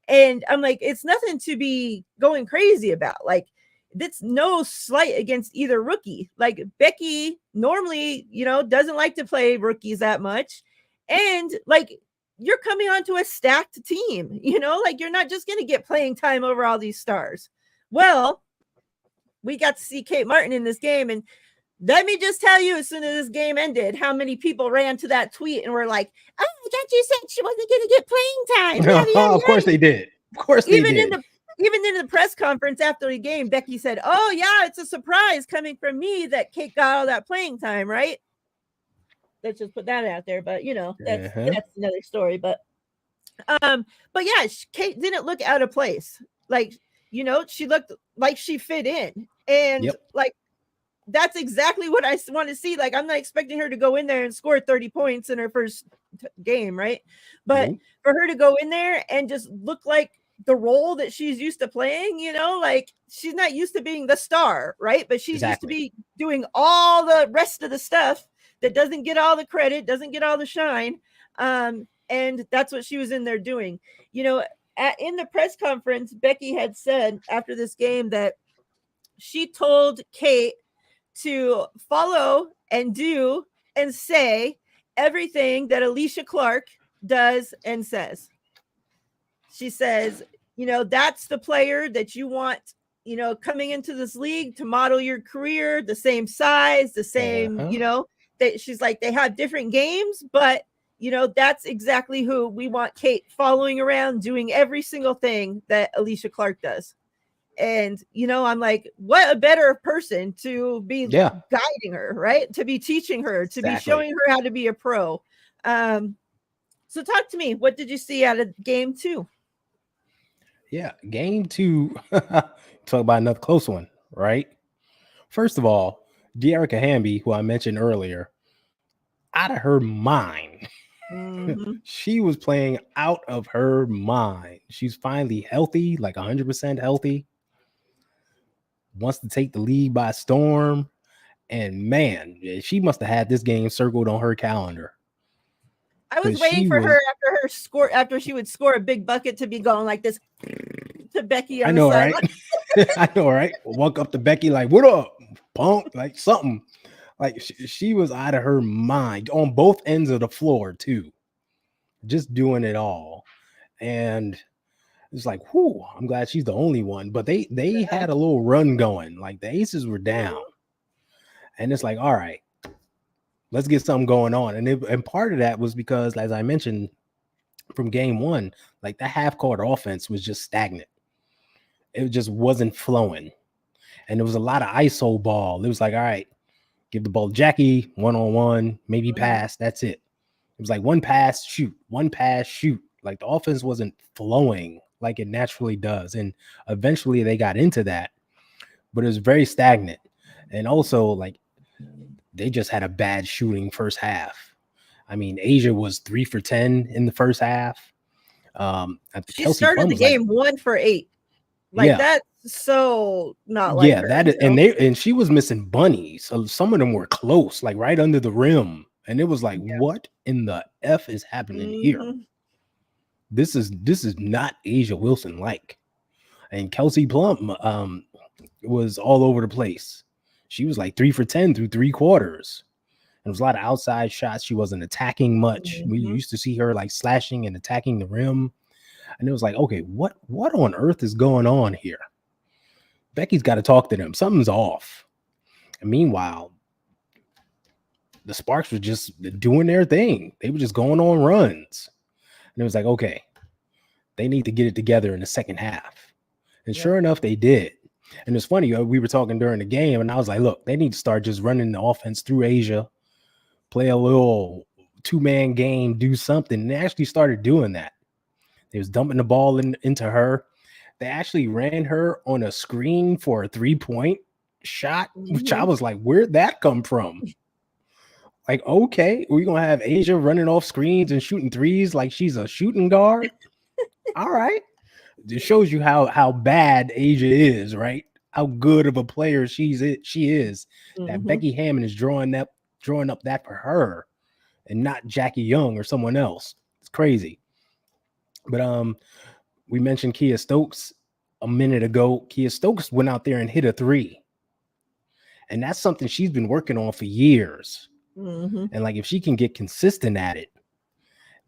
And I'm like, it's nothing to be going crazy about. Like, that's no slight against either rookie. Like, Becky normally, doesn't like to play rookies that much. And like, you're coming onto a stacked team, like, you're not just going to get playing time over all these stars. Well, we got to see Kate Martin in this game. And let me just tell you, as soon as this game ended, how many people ran to that tweet and were like, oh, I thought you said she wasn't going to get playing time. Yada, yada, Of course they did. Of course they did. Even in the press conference after the game, Becky said, oh, yeah, it's a surprise coming from me that Kate got all that playing time, right? Let's just put that out there. But, that's another story. But yeah, Kate didn't look out of place. Like, she looked like she fit in. And like, that's exactly what I want to see. Like, I'm not expecting her to go in there and score 30 points in her first game, right? But for her to go in there and just look like the role that she's used to playing, like, she's not used to being the star, right? But she's used to be doing all the rest of the stuff that doesn't get all the credit, doesn't get all the shine. And that's what she was in there doing. In the press conference, Becky had said after this game that she told Kate to follow and do and say everything that Alicia Clark does and says. She says, that's the player that you want, coming into this league to model your career, the same size, the same, she's like, they have different games, but that's exactly who we want Kate following around, doing every single thing that Alicia Clark does. And, I'm like, what a better person to be guiding her, right? To be teaching her, to be showing her how to be a pro. So talk to me. What did you see out of game 2? Yeah, game 2. Talk about another close one, right? First of all, Dearica Hamby, who I mentioned earlier, out of her mind. She was playing out of her mind. She's finally healthy, like 100% healthy. Wants to take the league by storm. And man, she must have had this game circled on her calendar. I was waiting for her after she would score a big bucket to be going like this to Becky on the side. Right? I know, right? Walk up to Becky like, what up, punk? Like something. Like she was out of her mind on both ends of the floor too. Just doing it all. And it's like, whoo, I'm glad she's the only one. But they had a little run going. Like the Aces were down. And it's like, all right, let's get something going on. And part of that was because, as I mentioned from game 1, like the half-court offense was just stagnant. It just wasn't flowing. And there was a lot of ISO ball. It was like, all right, give the ball to Jackie, one-on-one, maybe pass. That's it. It was like one pass, shoot. One pass, shoot. Like the offense wasn't flowing like it naturally does. And eventually they got into that, but it was very stagnant. And also, like, they just had a bad shooting first half. I mean, Asia was 3 for 10 in the first half. She started the game 1 for 8. Like that's so not like her, and she was missing bunnies. So some of them were close, like right under the rim. And it was like, what in the F is happening here? This is not Asia Wilson like. And Kelsey Plum was all over the place. She was like 3 for 10 through 3 quarters. There was a lot of outside shots. She wasn't attacking much. We used to see her like slashing and attacking the rim. And it was like, okay, what on earth is going on here? Becky's got to talk to them. Something's off. And meanwhile, the Sparks were just doing their thing. They were just going on runs. And it was like, okay, they need to get it together in the second half. And sure enough, they did. And it's funny, we were talking during the game, and I was like, look, they need to start just running the offense through Asia, play a little 2-man game, do something. And they actually started doing that. They was dumping the ball into her. They actually ran her on a screen for a 3-point shot, which I Mhm. was like, where'd that come from? Like, okay, we're gonna have Asia running off screens and shooting threes like she's a shooting guard. All right. It shows you how bad Asia is, right? How good of a player she is. That Mhm. Becky Hammond is drawing up that for her and not Jackie Young or someone else. It's crazy. But we mentioned Kia Stokes a minute ago. Kia Stokes went out there and hit a three. And that's something she's been working on for years. Mhm. And like if she can get consistent at it,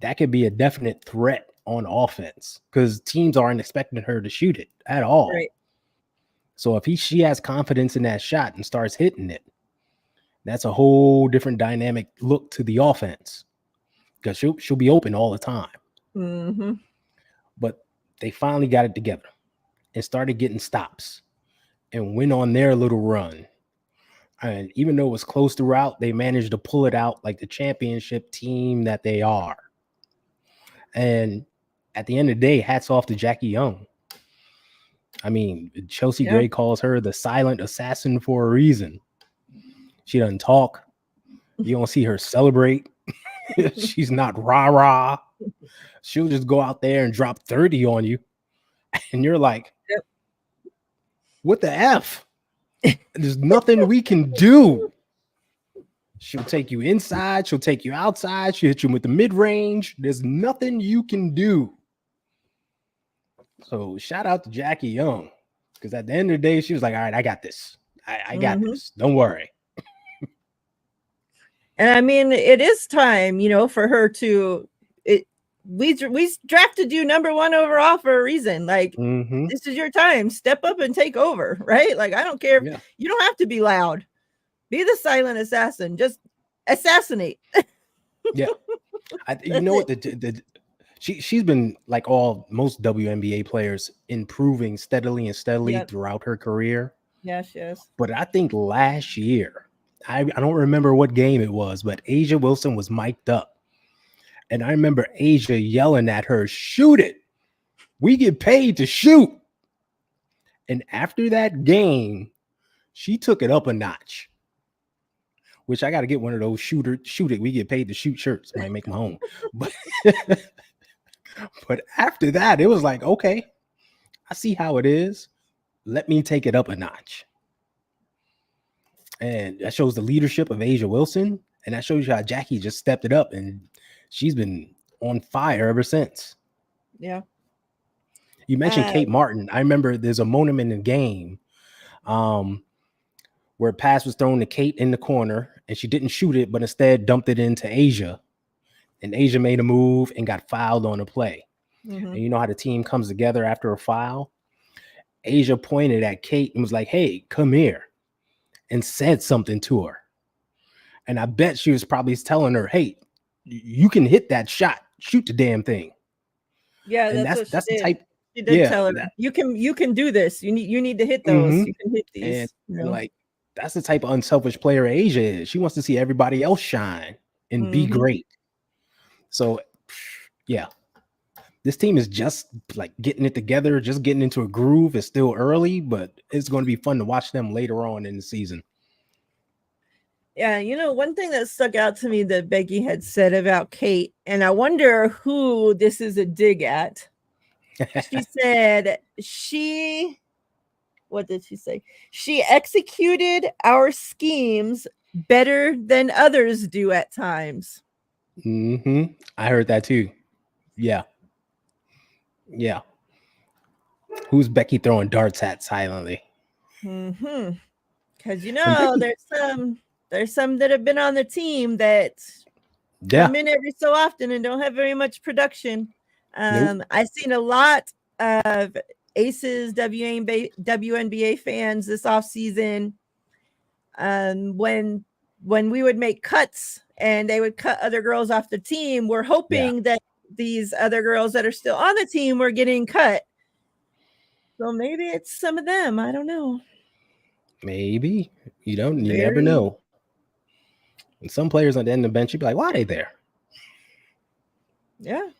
that could be a definite threat on offense because teams aren't expecting her to shoot it at all. Right. So if she has confidence in that shot and starts hitting it, that's a whole different dynamic look to the offense because she'll be open all the time. Mhm. But they finally got it together and started getting stops and went on their little run. And even though it was close throughout, they managed to pull it out like the championship team that they are. And at the end of the day, hats off to Jackie Young. I mean, Chelsea Yeah. Gray calls her the silent assassin for a reason. She doesn't talk. You don't see her celebrate. She's not rah-rah. She'll just go out there and drop 30 on you. And you're like, Yep. what the F? There's nothing we can do. She'll take you inside. She'll take you outside. She'll hit you with the mid-range. There's nothing you can do. So shout out to Jackie Young. Because at the end of the day, she was like, all right, I got this. I got Mhm. this. Don't worry. And I mean, it is time, for her to it we drafted you number 1 overall for a reason. Like, Mm-hmm. this is your time. Step up and take over, right? Like, I don't care. Yeah. You don't have to be loud. Be the silent assassin. Just assassinate. Yeah. You That's know what? it. She's been like most WNBA players improving steadily Yep. throughout her career. Yes, yes. But I think last year, I don't remember what game it was, but Asia Wilson was mic'd up. And I remember Asia yelling at her, shoot it. We get paid to shoot. And after that game, she took it up a notch, which I got to get one of those shoot it. We get paid to shoot shirts. Might make my own. But, but after that, it was like, okay, I see how it is. Let me take it up a notch. And that shows the leadership of Asia Wilson. And that shows you how Jackie just stepped it up. And she's been on fire ever since. Yeah. You mentioned Kate Martin. I remember there's a moment in the game where a pass was thrown to Kate in the corner and she didn't shoot it, but instead dumped it into Asia. And Asia made a move and got fouled on the play. Mm-hmm. And you know how the team comes together after a foul? Asia pointed at Kate and was like, hey, come here, and said something to her. And I bet she was probably telling her, hey, you can hit that shot. Shoot the damn thing. Yeah, And that's what she that's the did. type. She did Yeah. tell her, you can do this. You need to hit those. You can hit And these. like that's the type of unselfish player Asia is. She wants to see everybody else shine and be Mm-hmm. great. So yeah, this team is just like getting it together, just getting into a groove. It's still early, but it's going to be fun to watch them later on in the season. Yeah, one thing that stuck out to me that Becky had said about Kate, and I wonder who this is a dig at. She said what did she say? She executed our schemes better than others do at times. Mm-hmm. I heard that too. Yeah. Yeah. Who's Becky throwing darts at silently? Mm-hmm. Because And Becky, there's some that have been on the team that yeah. come in every so often and don't have very much production. Nope. I've seen a lot of Aces WNBA fans this offseason. When we would make cuts and they would cut other girls off the team, we're hoping that these other girls that are still on the team were getting cut. So maybe it's some of them. I don't know. Maybe. You never know. And some players on the end of the bench, you'd be like, why are they there? Yeah.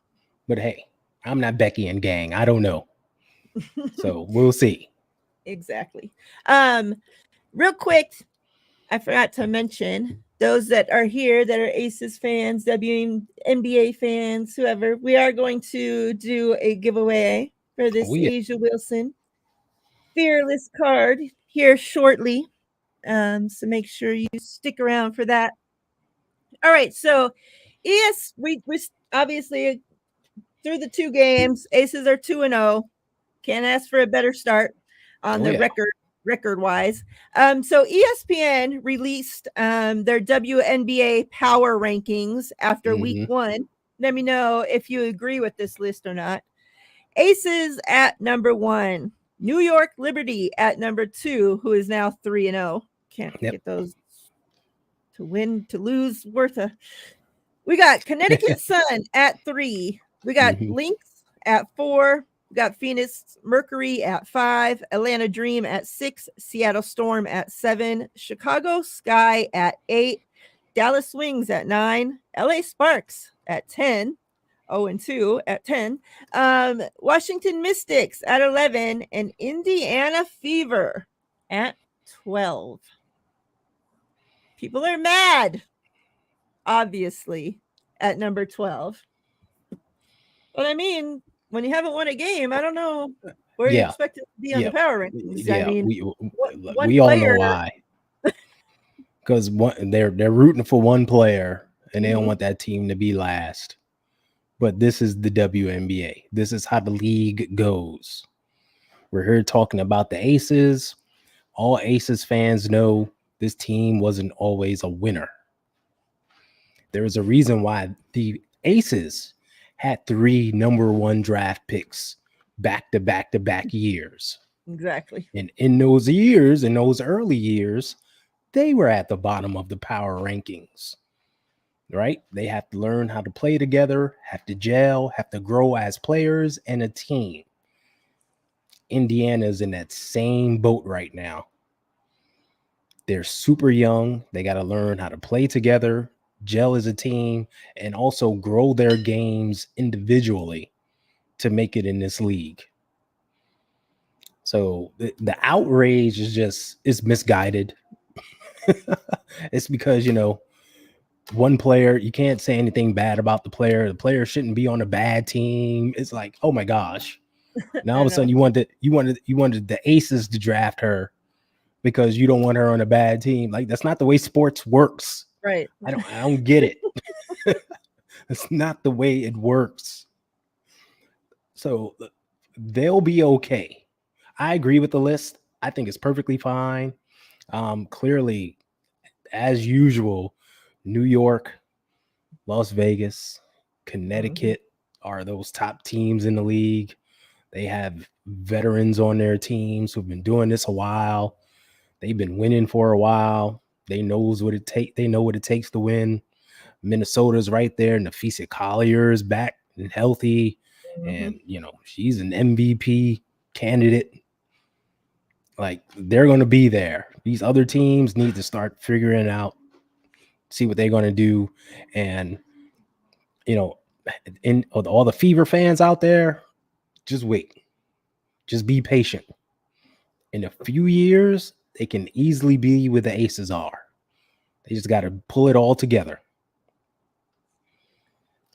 But hey, I'm not Becky and gang. I don't know. So we'll see. Exactly. Real quick, I forgot to mention those that are here that are Aces fans, WNBA fans, whoever. We are going to do a giveaway for Oh this yeah. Asia Wilson Fearless card here shortly. So make sure you stick around for that. All right, so yes, we obviously through the two games, Aces are 2-0. Can't ask for a better start on Oh the yeah. record wise. So ESPN released their WNBA power rankings after week Hmm. 1. Let me know if you agree with this list or not. Aces at number 1, New York Liberty at number 2, who is now 3-0. Can't Yep. get those to win to lose worth a. We got Connecticut Sun at 3. We got Hmm. Lynx at 4. We got Phoenix Mercury at 5. Atlanta Dream at 6. Seattle Storm at 7. Chicago Sky at 8. Dallas Wings at 9. LA Sparks at 10. 0-2 at 10. Washington Mystics at 11. And Indiana Fever at 12. People are mad, obviously, at number 12. But I mean, when you haven't won a game, I don't know where you Yeah. expect it to be on the Yeah. power rankings. I Yeah. mean, one We all know player. why. Because they're rooting for one player and they don't Mhm. want that team to be last. But this is the WNBA. This is how the league goes. We're here talking about the Aces. All Aces fans know this team wasn't always a winner. There is a reason why the Aces had 3 number 1 draft picks back to back to back years. Exactly. And in those years, in those early years, they were at the bottom of the power rankings, right? They have to learn how to play together, have to gel, have to grow as players and a team. Indiana's in that same boat right now. They're super young. They got to learn how to play together, gel as a team, and also grow their games individually to make it in this league. So the outrage is misguided. It's because, one player, you can't say anything bad about the player. The player shouldn't be on a bad team. It's like, oh my gosh. Now all I of a sudden know. you wanted the Aces to draft her because you don't want her on a bad team. Like, that's not the way sports works. Right. I don't get it. That's not the way it works. So they'll be okay. I agree with the list. I think it's perfectly fine. Clearly, as usual, New York, Las Vegas, Mhm. Connecticut are those top teams in the league. They have veterans on their teams who've been doing this a while. They've been winning for a while. They knows what it take. They know what it takes to win. Minnesota's right there. Nafisa Collier is back and healthy, Mhm. and she's an MVP candidate. Like, they're going to be there. These other teams need to start figuring out, see what they're going to do, and you know, in all the Fever fans out there, just wait, just be patient. In a few years, they can easily be where the Aces are. They just got to pull it all together.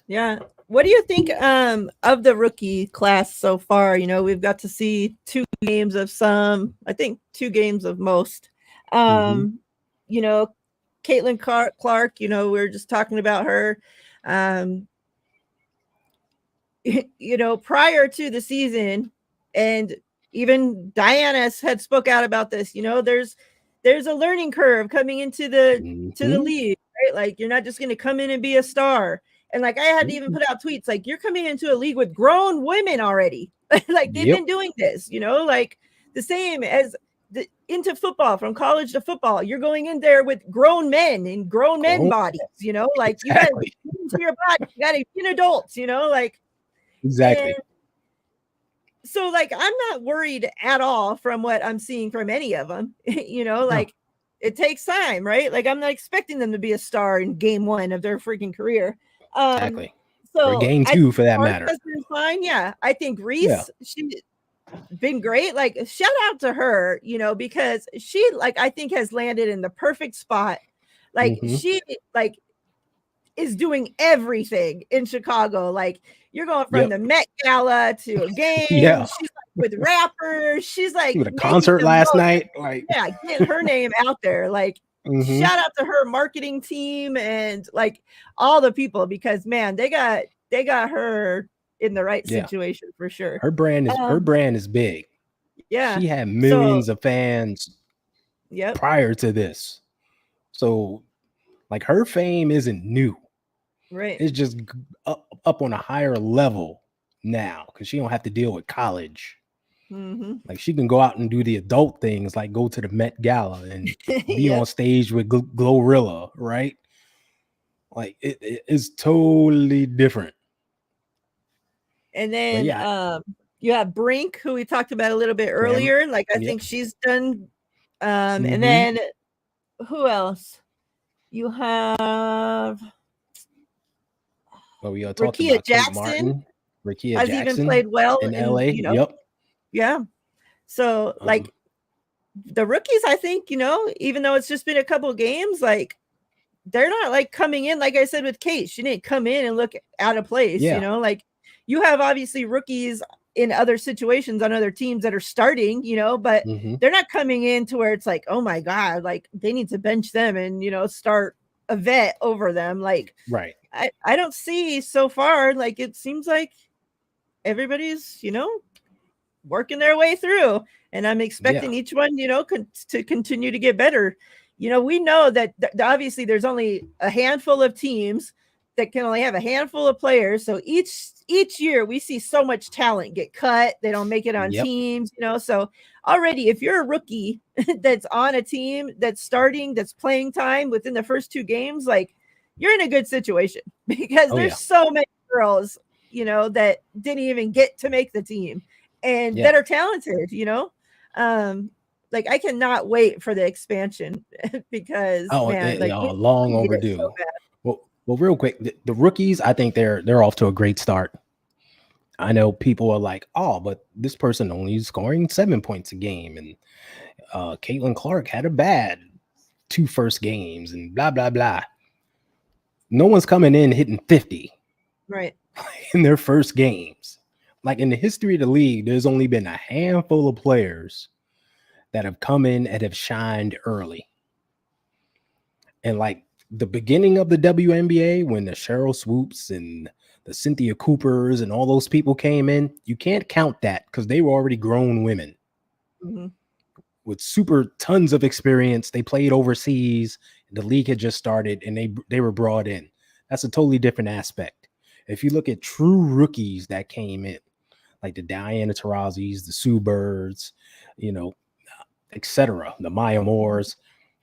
Yeah. What do you think of the rookie class so far? We've got to see 2 games of some, I think 2 games of most. Mm-hmm. Um, you know, Caitlin Clark, we were just talking about her. Um, prior to the season, and even Diana had spoke out about this, there's a learning curve coming into the Mm-hmm. league, right? Like, you're not just going to come in and be a star. And like, I had to even put out tweets like, you're coming into a league with grown women already. Like, they've Yep. been doing this, like the same as into football, from college to football. You're going in there with grown men and grown men Grown. bodies, like, you got to Exactly. get into your body. You got to be an adult, like. And Exactly. so, like, I'm not worried at all from what I'm seeing from any of them. No. Like, it takes time, right? Like, I'm not expecting them to be a star in game 1 of their freaking career. Um, Exactly. or So game I 2 think for that Clark matter. has been fine. Yeah, I think Yeah. Reese, she's been great. Like shout out to her, because she like I think has landed in the perfect spot. Like Mm-hmm. she like is doing everything in Chicago. Like you're going from Yep. the Met Gala to a game. Yeah. She's like with rappers. She's like With a making concert the last most. night. Like, Yeah, getting her name out there. Like mm-hmm. shout out to her marketing team and like all the people because man, they got her in the right Yeah. situation for sure. Her brand is big. Yeah. She had So millions of fans yep. prior to this. So like her fame isn't new. Right. It's just up on a higher level now because she don't have to deal with college. Mm-hmm. Like she can go out and do the adult things, like go to the Met Gala and be Yep. on stage with Glorilla, right? Like it's totally different. And But then yeah, you have Brink, who we talked about a little bit Cam, earlier. Like I yep. think she's done. And Mm-hmm. then who else? You have Well, we all talked Rakia about Kate Jackson Martin, Rakia has even Jackson played well in in, LA. Yep. yeah. So like the rookies, I think, even though it's just been a couple games, like they're not like coming in, like I said with Kate, she didn't come in and look out of place, Yeah. like you have obviously rookies in other situations on other teams that are starting, but Mm-hmm. they're not coming in to where it's like, oh my God, like they need to bench them and, start a vet over them. Like, Right. I don't see so far, like it seems like everybody's, working their way through. And I'm expecting each one, to continue to get better. We know that obviously there's only a handful of teams that can only have a handful of players. So each year we see so much talent get cut. They don't make it on teams, So already if you're a rookie that's on a team that's starting, that's playing time within the first 2 games, like you're in a good situation because there's so many girls, that didn't even get to make the team and that are talented, like I cannot wait for the expansion because man, like long overdue. So well, real quick, the rookies, I think they're off to a great start. I know people are like, oh, but this person only scoring 7 points a game, and Caitlin Clark had a bad 2 first games, and blah blah blah. No one's coming in hitting 50, right, in their first games. Like in the history of the league, there's only been a handful of players that have come in and have shined early. And like the beginning of the WNBA, when the Cheryl Swoops and the Cynthia Coopers and all those people came in, you can't count that because they were already grown women with super tons of experience. They played overseas. The league had just started and they were brought in. That's a totally different aspect. If you look at true rookies that came in, like the Diana Taurasi's, the Sue Birds, etc., the Maya Moores.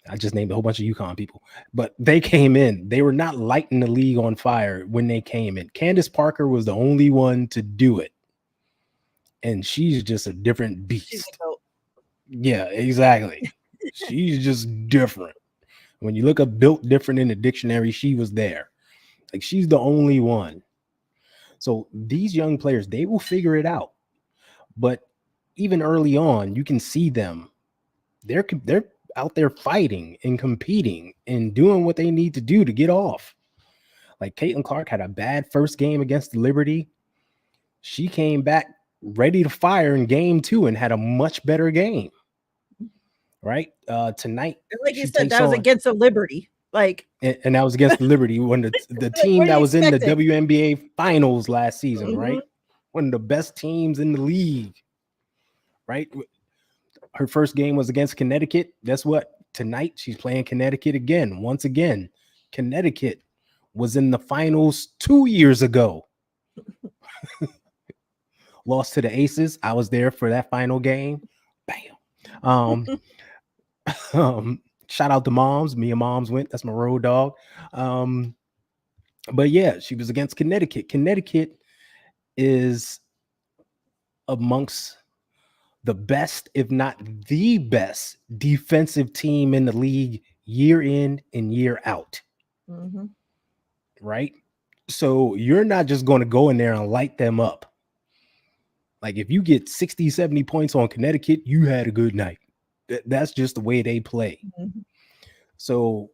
I just named a whole bunch of UConn people, but they came in. They were not lighting the league on fire when they came in. Candace Parker was the only one to do it, and she's just a different beast. Yeah, exactly. She's just different. When you look up built different in the dictionary, she was there. Like she's the only one. So these young players, they will figure it out. But even early on, you can see them. They're out there fighting and competing and doing what they need to do to get off. Like Caitlin Clark had a bad first game against Liberty. She came back ready to fire in game 2 and had a much better game. Right? Tonight, like you said, that was against the Liberty. Like, and that was against the Liberty, when the team that was in the WNBA finals last season, right? One of the best teams in the league, right? Her first game was against Connecticut. Guess what? Tonight, she's playing Connecticut again. Once again, Connecticut was in the finals 2 years ago. Lost to the Aces. I was there for that final game. Bam. Shout out to Moms. Me and Moms went. That's my road dog. But yeah, she was against Connecticut. Connecticut is amongst the best, if not the best, defensive team in the league year in and year out. Right? So you're not just going to go in there and light them up. Like if you get 60, 70 points on Connecticut, you had a good night. That's just the way they play. Mm-hmm. So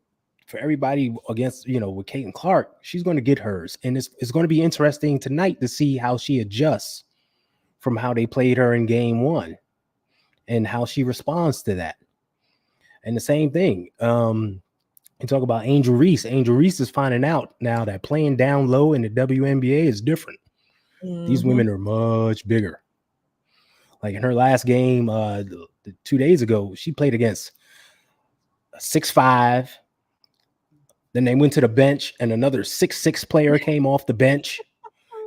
for everybody against, with Caitlin Clark, she's going to get hers. And it's going to be interesting tonight to see how she adjusts from how they played her in game one and how she responds to that. And the same thing. You talk about Angel Reese. Angel Reese is finding out now that playing down low in the WNBA is different. Mm-hmm. These women are much bigger. Like in her last game 2 days ago, she played against a 6'5". Then they went to the bench and another 6'6" player came off the bench.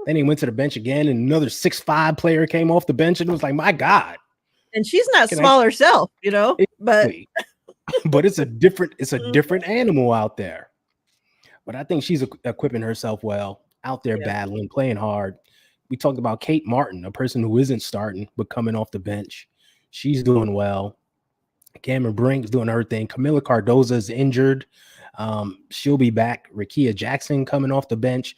Then they went to the bench again and another 6'5" player came off the bench. And it was like, my God. And she's not small herself, but but it's a different animal out there. But I think she's equipping herself well out there, battling, playing hard. We talked about Kate Martin, a person who isn't starting but coming off the bench. She's doing well. Cameron Brink's doing her thing. Camila Cardoza is injured. She'll be back. Rakia Jackson coming off the bench.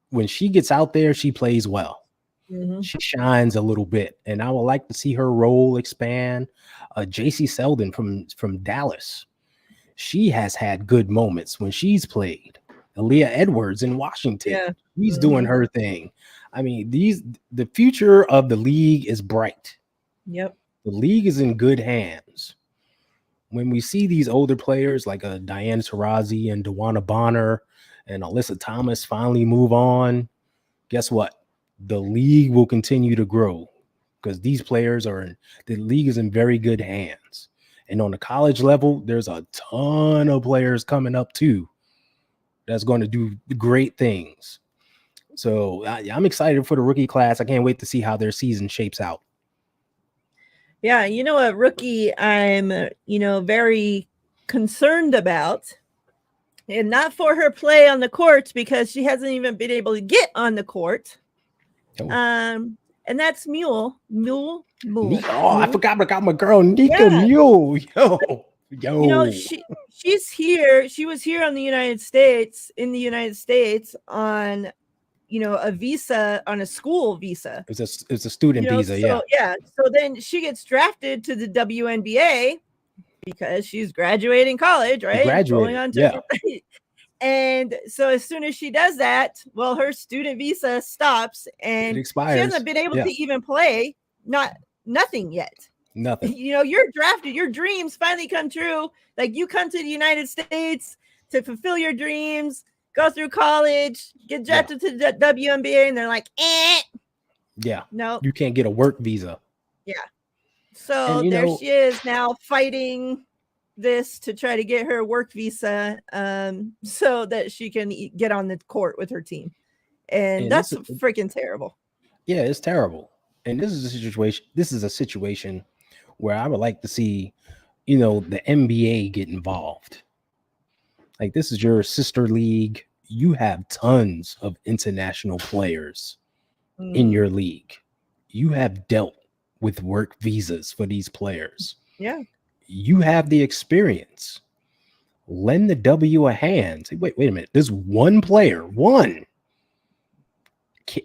When she gets out there, she plays well. Mm-hmm. She shines a little bit, and I would like to see her role expand. JC Selden from Dallas, she has had good moments when she's played. Aaliyah Edwards in Washington, she's doing her thing. I mean, the future of the league is bright. Yep, the league is in good hands. When we see these older players like Diane Taurasi and DeWanna Bonner and Alyssa Thomas finally move on, guess what? The league will continue to grow because these players the league is in very good hands. And on the college level, there's a ton of players coming up too that's going to do great things. So I'm excited for the rookie class. I can't wait to see how their season shapes out. Yeah, a rookie I'm, very concerned about, and not for her play on the court because she hasn't even been able to get on the court. Oh. And that's Mule. Oh, I forgot about my girl Nika Mule. Yo. She's here. She was here in the United States on, a visa, on a school visa. It's a student visa, So then she gets drafted to the WNBA because she's graduating college, right? Going on to And so as soon as she does that, well, her student visa stops and it expires. She hasn't been able to even play. Nothing yet. Nothing. You're drafted. Your dreams finally come true. Like you come to the United States to fulfill your dreams, go through college, get drafted to the WNBA, and they're like, Yeah. No. You can't get a work visa. Yeah. So there she is now fighting this to try to get her work visa so that she can get on the court with her team. And that's freaking terrible. Yeah, it's terrible. And this is a situation where I would like to see, the NBA get involved. Like this is your sister league. You have tons of international players in your league. You have dealt with work visas for these players. Yeah. You have the experience. Lend the W a hand. Say, wait a minute. This one player,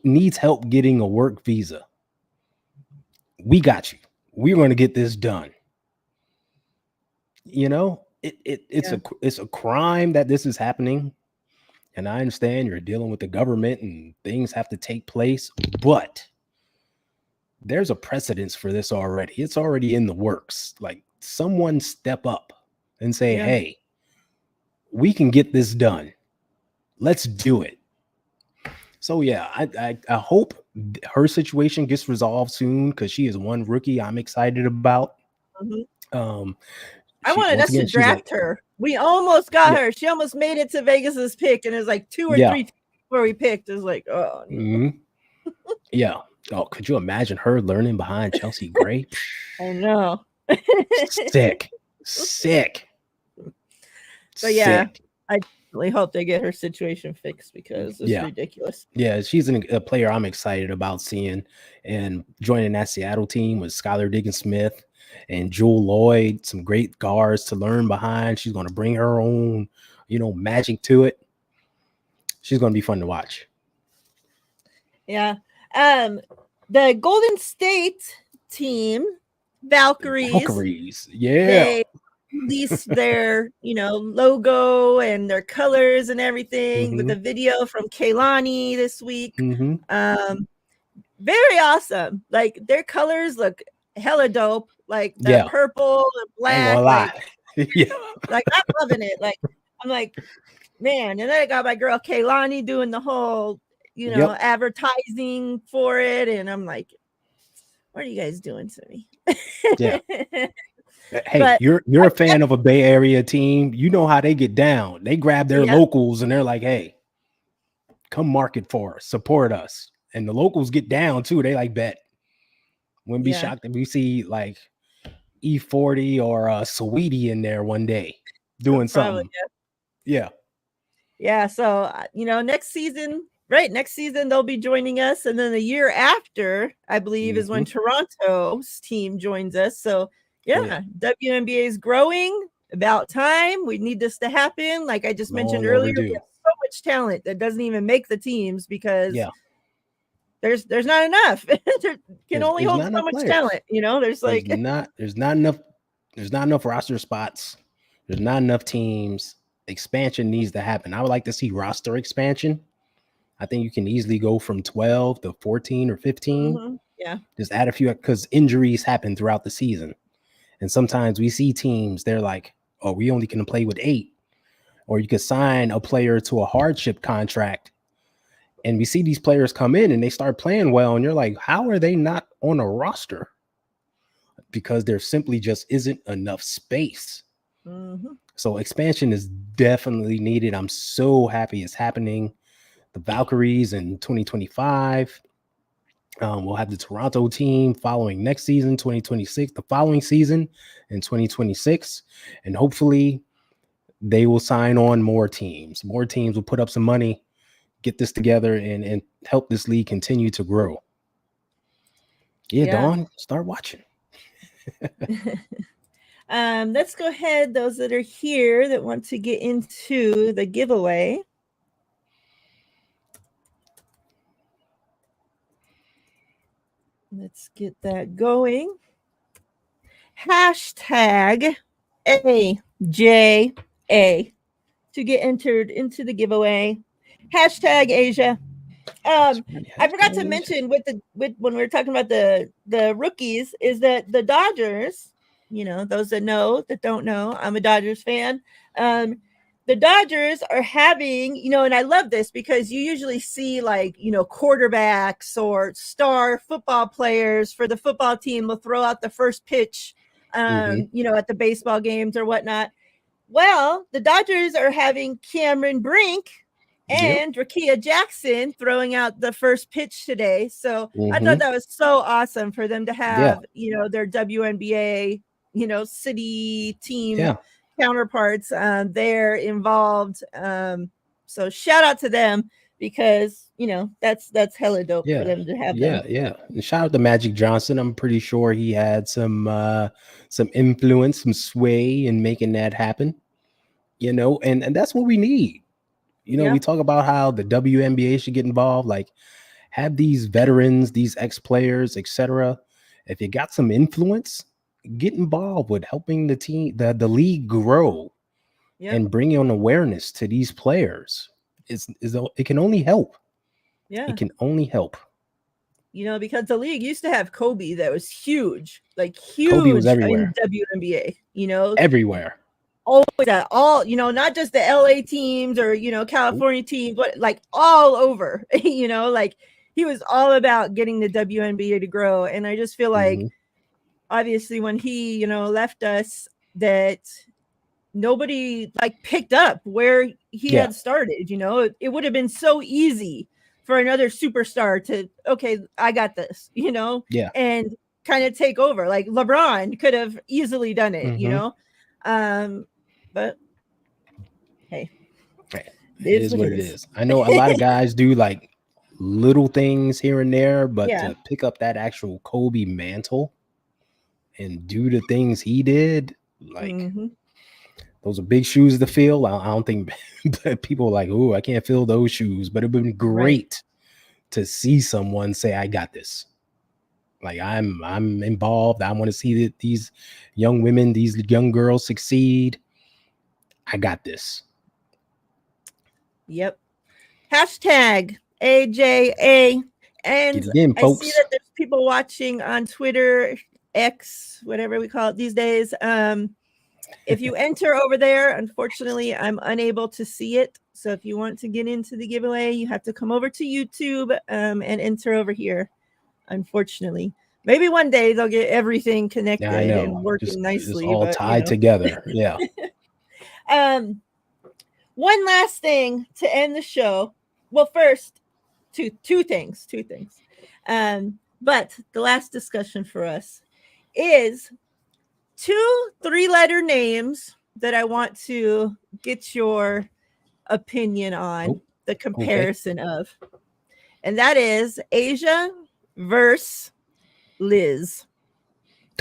needs help getting a work visa. We got you. We're going to get this done. It's a crime that this is happening. And I understand you're dealing with the government and things have to take place, but there's a precedence for this already. It's already in the works. Like someone step up and say, hey, we can get this done. Let's do it. So I hope her situation gets resolved soon because she is one rookie I'm excited about. Mm-hmm. I wanted us to draft her. We almost got her. She almost made it to Vegas's pick, and it was like 2 or 3 where we picked. It was like, oh, no. Yeah. Oh, could you imagine her learning behind Chelsea Gray? I know. Sick. So I really hope they get her situation fixed because it's ridiculous. Yeah, she's a player I'm excited about seeing, and joining that Seattle team with Skylar Diggins-Smith and Jewel Lloyd, some great guards to learn behind. She's going to bring her own, magic to it. she's going to be fun to watch. Yeah. The Golden State team, Valkyries, Yeah. they released their, logo and their colors and everything with a video from Kaylani this week. Very awesome. Like their colors look hella dope. Like the purple and black. I ain't gonna lie. Yeah. Like I'm loving it. Like I'm like, man. And then I got my girl Kaylani doing the whole, advertising for it. And I'm like, what are you guys doing to me? Yeah. Hey, you're a fan of a Bay Area team. You know how they get down. They grab their locals and they're like, hey, come market for us, support us. And the locals get down too. They like bet. Wouldn't be shocked if we see like E40 or Sweetie in there one day doing something. Yeah. So next season they'll be joining us, and then the year after, I believe, is when Toronto's team joins us. So WNBA is growing. About time. We need this to happen. Like I just mentioned earlier, we have so much talent that doesn't even make the teams because there's not enough. There can only hold so much talent. There's not enough roster spots. There's not enough teams. Expansion needs to happen. I would like to see roster expansion. I think you can easily go from 12 to 14 or 15. Yeah. Just add a few because injuries happen throughout the season. And sometimes we see teams, they're like, oh, we only can play with 8. Or you could sign a player to a hardship contract. And we see these players come in and they start playing well. And you're like, how are they not on a roster? Because there simply just isn't enough space. So expansion is definitely needed. I'm so happy it's happening. The Valkyries in 2025. We'll have the Toronto team following next season, 2026, the following season in 2026. And hopefully they will sign on more teams. More teams will put up some money, get this together, and help this league continue to grow. Dawn, start watching. Let's go ahead. Those that are here that want to get into the giveaway. Let's get that going. Hashtag AJA to get entered into the giveaway. Hashtag Asia. I forgot to mention when we were talking about the rookies is that the Dodgers, those that know, that don't know, I'm a Dodgers fan. The Dodgers are having, and I love this because you usually see like, quarterbacks or star football players for the football team will throw out the first pitch, at the baseball games or whatnot. Well, the Dodgers are having Cameron Brink and Rakia Jackson throwing out the first pitch today. So I thought that was so awesome for them to have, their WNBA, city team counterparts there involved. So shout out to them because, that's hella dope for them to have them. Yeah. And shout out to Magic Johnson. I'm pretty sure he had some influence, some sway in making that happen, and that's what we need. We talk about how the WNBA should get involved, like have these veterans, these ex-players, etc. If you got some influence, get involved with helping the team, the league grow and bring on awareness to these players. It can only help. Yeah. It can only help. Because the league used to have Kobe that was huge, like huge. Kobe was everywhere. In WNBA, everywhere. Always at all, not just the LA teams or, California teams, but like all over, like he was all about getting the WNBA to grow. And I just feel like, obviously when he, left us, that nobody like picked up where he had started, it would have been so easy for another superstar to, okay, I got this, and kind of take over. Like LeBron could have easily done it, but hey, it is what it is. I know a lot of guys do like little things here and there, but to pick up that actual Kobe mantle and do the things he did, like Those are big shoes to fill. I don't think people are like, oh, I can't fill those shoes. But it would be great to see someone say, I got this. Like I'm involved. I want to see that these young women, these young girls succeed. I got this. Yep. Hashtag AJA. And in, I see that there's people watching on Twitter, X, whatever we call it these days. If you enter over there, unfortunately, I'm unable to see it. So if you want to get into the giveaway, you have to come over to YouTube and enter over here. Unfortunately, maybe one day they'll get everything connected and working nicely. Just all tied together. Yeah. One last thing to end the show. Well, first, two things. But the last discussion for us is 2 3-letter names that I want to get your opinion on the comparison of. And that is Asia versus Liz.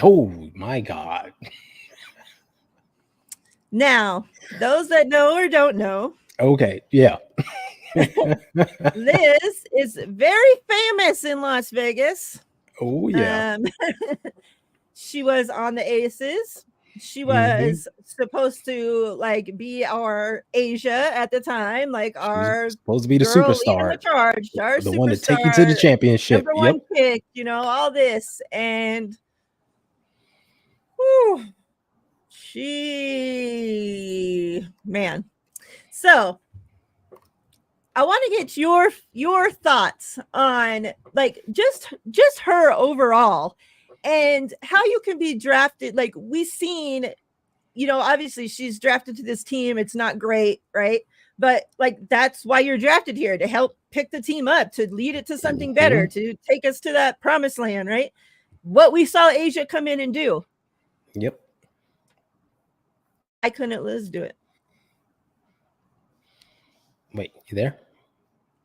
Oh my God. Now, those that know or don't know. Okay. Yeah. Liz is very famous in Las Vegas. Oh yeah. She was on the Aces. She was supposed to like be our Asia at the time, like our supposed to be the superstar, the one to take you to the championship, number 1 pick, all this, and man. So I want to get your thoughts on like just her overall and how you can be drafted. Like we've seen, obviously she's drafted to this team. It's not great, right? But like that's why you're drafted here, to help pick the team up, to lead it to something better, to take us to that promised land, right? What we saw Asia come in and do. Yep. Why couldn't Liz do it? Wait, you there?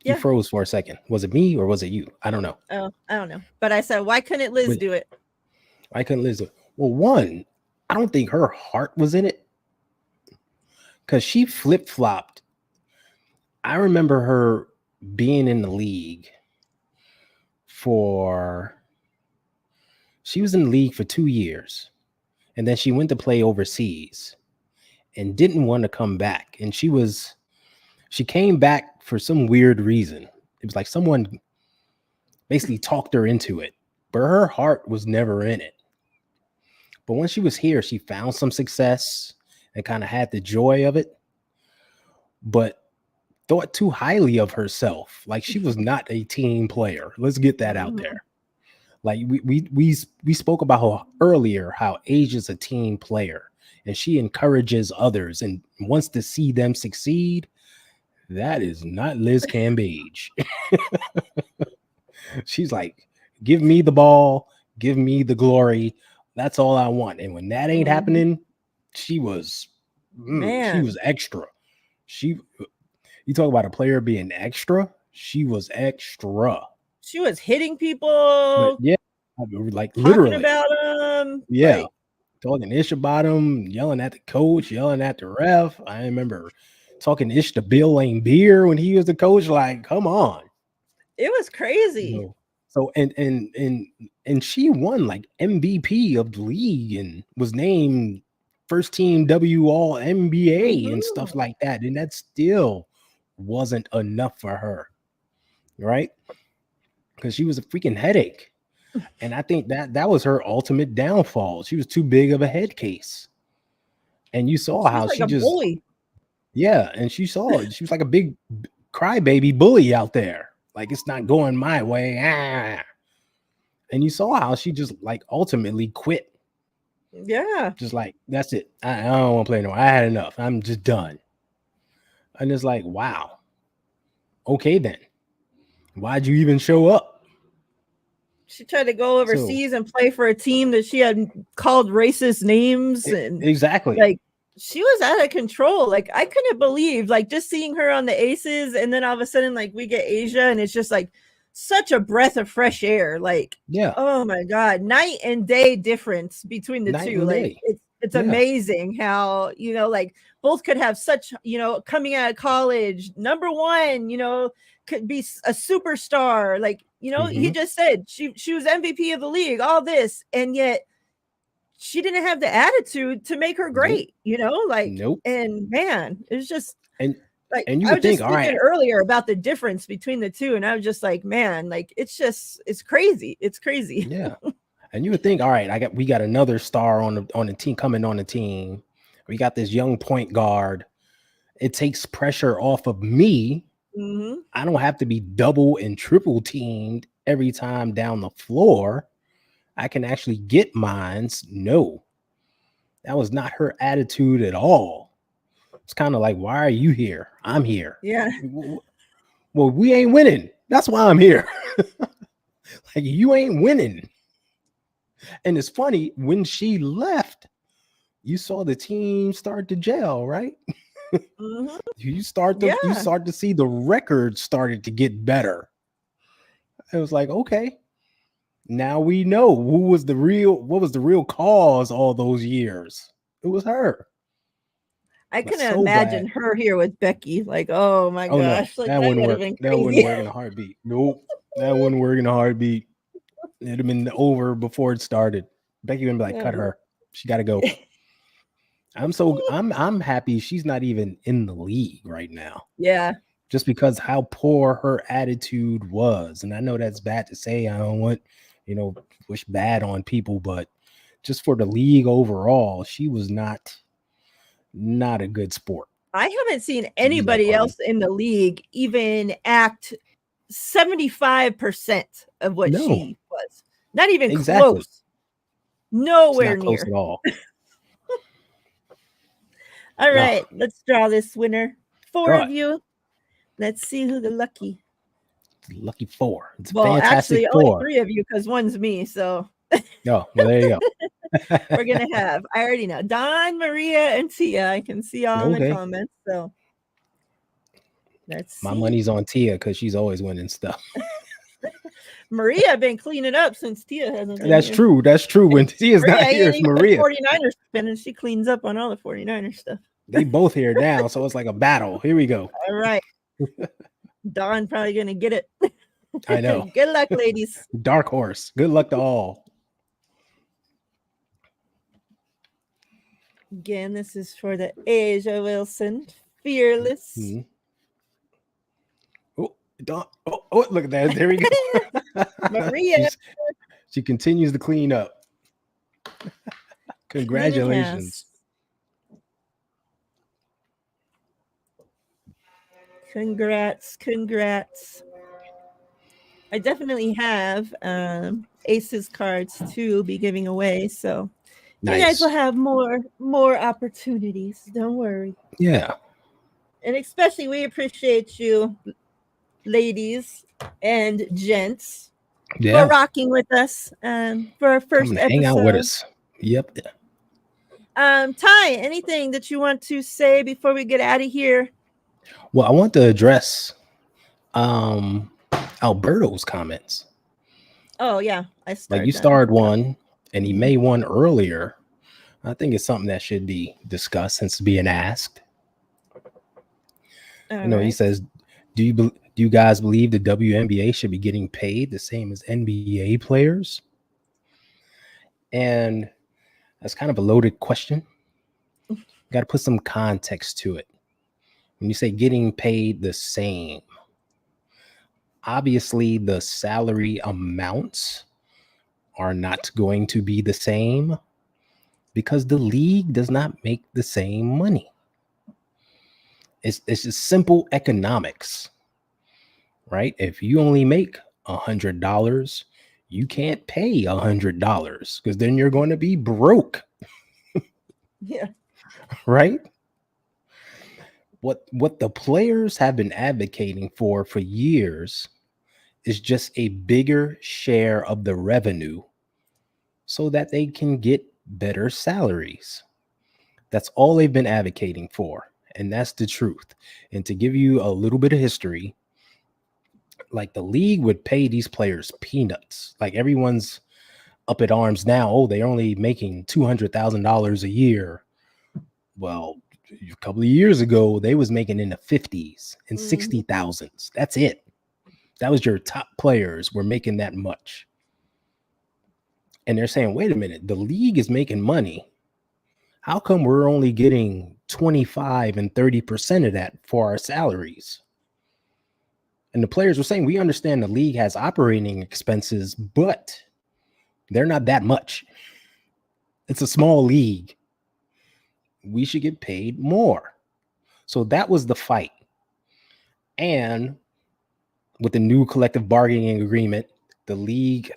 Yeah. You froze for a second. Was it me or was it you? I don't know. Oh, I don't know. But I said, why couldn't Liz do it? Why couldn't Liz do it? Well, one, I don't think her heart was in it because she flip-flopped. I remember her being in the league she was in the league for 2 years, and then she went to play overseas and didn't want to come back. And she came back for some weird reason. It was like someone basically talked her into it, but her heart was never in it. But when she was here, she found some success and kind of had the joy of it, but thought too highly of herself. Like she was not a team player. Let's get that out there. Like we spoke about earlier how Asia's a team player and she encourages others and wants to see them succeed. That is not Liz Cambage. She's like, give me the ball, give me the glory. That's all I want. And when that ain't happening, she was extra. You talk about a player being extra. She was extra. She was hitting people. But like literally about them. Yeah. Like, talking ish about him, yelling at the coach, yelling at the ref. I remember talking ish to Bill Lane Beer when he was the coach. Like, come on. It was crazy. So and she won like MVP of the league and was named first team WNBA and stuff like that. And that still wasn't enough for her, right? Because she was a freaking headache. And I think that was her ultimate downfall. She was too big of a head case. And you saw how she just bully. Yeah, and she was like a big crybaby bully out there. Like, it's not going my way. And you saw how she just like ultimately quit. Yeah. Just like, that's it. I don't want to play anymore. I had enough. I'm just done. And it's like, wow. Okay, then. Why'd you even show up? She tried to go overseas and play for a team that she had called racist names. And exactly. Like, she was out of control. Like, I couldn't believe, like, just seeing her on the Aces, and then all of a sudden, like, we get Asia, and it's just like such a breath of fresh air. Like, yeah. Oh my God. Night and day difference between the two. Like, It's Yeah. amazing how, like both could have such, coming out of college, number one, could be a superstar. Like, he Hmm. just said she was MVP of the league, all this, and yet she didn't have the attitude to make her Nope. great, like, Nope. and man, it's just And like and you I would was think, just all right, speaking earlier about the difference between the two, and I was just like, man, like it's crazy. It's crazy. yeah. And you would think, all right, we got another star on the team coming on the team. We got this young point guard. It takes pressure off of me. Hmm. I don't have to be double and triple teamed every time down the floor. I can actually get mines. No, that was not her attitude at all. It's kind of like, why are you here? I'm here. Yeah. Well, we ain't winning. That's why I'm here. Like, you ain't winning. And it's funny, when she left, you saw the team start to gel, right? Hmm. You start Yeah. to see the record started to get better. It was like, okay, now we know what was the real cause all those years. It was her. I But couldn't so glad. imagine her here with Becky. Like, oh my Oh no, gosh, like that that wouldn't would have work. been That wouldn't crazy. work in a heartbeat. Nope. That wouldn't work in a heartbeat. It'd have been over before it started. Becky would be like, cut Yeah. her. She gotta go. I'm happy she's not even in the league right now. Yeah. Just because how poor her attitude was. And I know that's bad to say. I don't want, wish bad on people, but just for the league overall, she was not a good sport I haven't seen to use that anybody pun. else in the league even act 75% of what No, she was. Not even exactly. close. It's Nowhere not close near. at all. All No, right, let's draw this winner. Four draw it. of you. Let's see who the lucky. Lucky four. It's a Well, fantastic actually, only four. three of you because one's me. So Oh, well, there you go. we're gonna have. I already know Don, Maria, and Tia. I can see all in the Okay. comments. So let's My see. money's on Tia because she's always winning stuff. Maria been cleaning up since Tia hasn't been That's here. true. That's true. When Tia's Maria not here, ain't it's even been Maria. 49ers spinning. She cleans up on all the 49ers stuff. They both here now, so it's like a battle. Here we go. All right. Dawn probably gonna get it. I know. Good luck, ladies. Dark horse. Good luck to all. Again, this is for the Asia Wilson. Fearless. Mm-hmm. Oh, look at that. There we go. Maria. She continues to clean up. Congratulations. Congrats. I definitely have Aces cards to be giving away, so Nice. you guys will have more opportunities. Don't worry. Yeah. And especially we appreciate you, ladies and gents, for rocking with us for our first episode. Hang out with us. Yep. Ty, anything that you want to say before we get out of here? Well, I want to address Alberto's comments. Oh yeah, I started. Like, you started one, and he made one earlier. I think it's something that should be discussed since it's being asked. He says, do you guys believe the WNBA should be getting paid the same as NBA players? And that's kind of a loaded question. Got to put some context to it. When you say getting paid the same, obviously the salary amounts are not going to be the same because the league does not make the same money. It's just simple economics, right? If you only make $100, you can't pay $100 because then you're going to be broke. Yeah. Right? What the players have been advocating for years is just a bigger share of the revenue so that they can get better salaries. That's all they've been advocating for. And that's the truth. And to give you a little bit of history, like, the league would pay these players peanuts. Like, everyone's up at arms now. Oh, they're only making $200,000 a year. Well, a couple of years ago, they was making in the 50s and 60,000s. That's it. That was your top players were making that much. And they're saying, wait a minute, the league is making money. How come we're only getting 25 and 30% of that for our salaries? And the players were saying, we understand the league has operating expenses, but they're not that much. It's a small league. We should get paid more. So that was the fight. And with the new collective bargaining agreement, the league,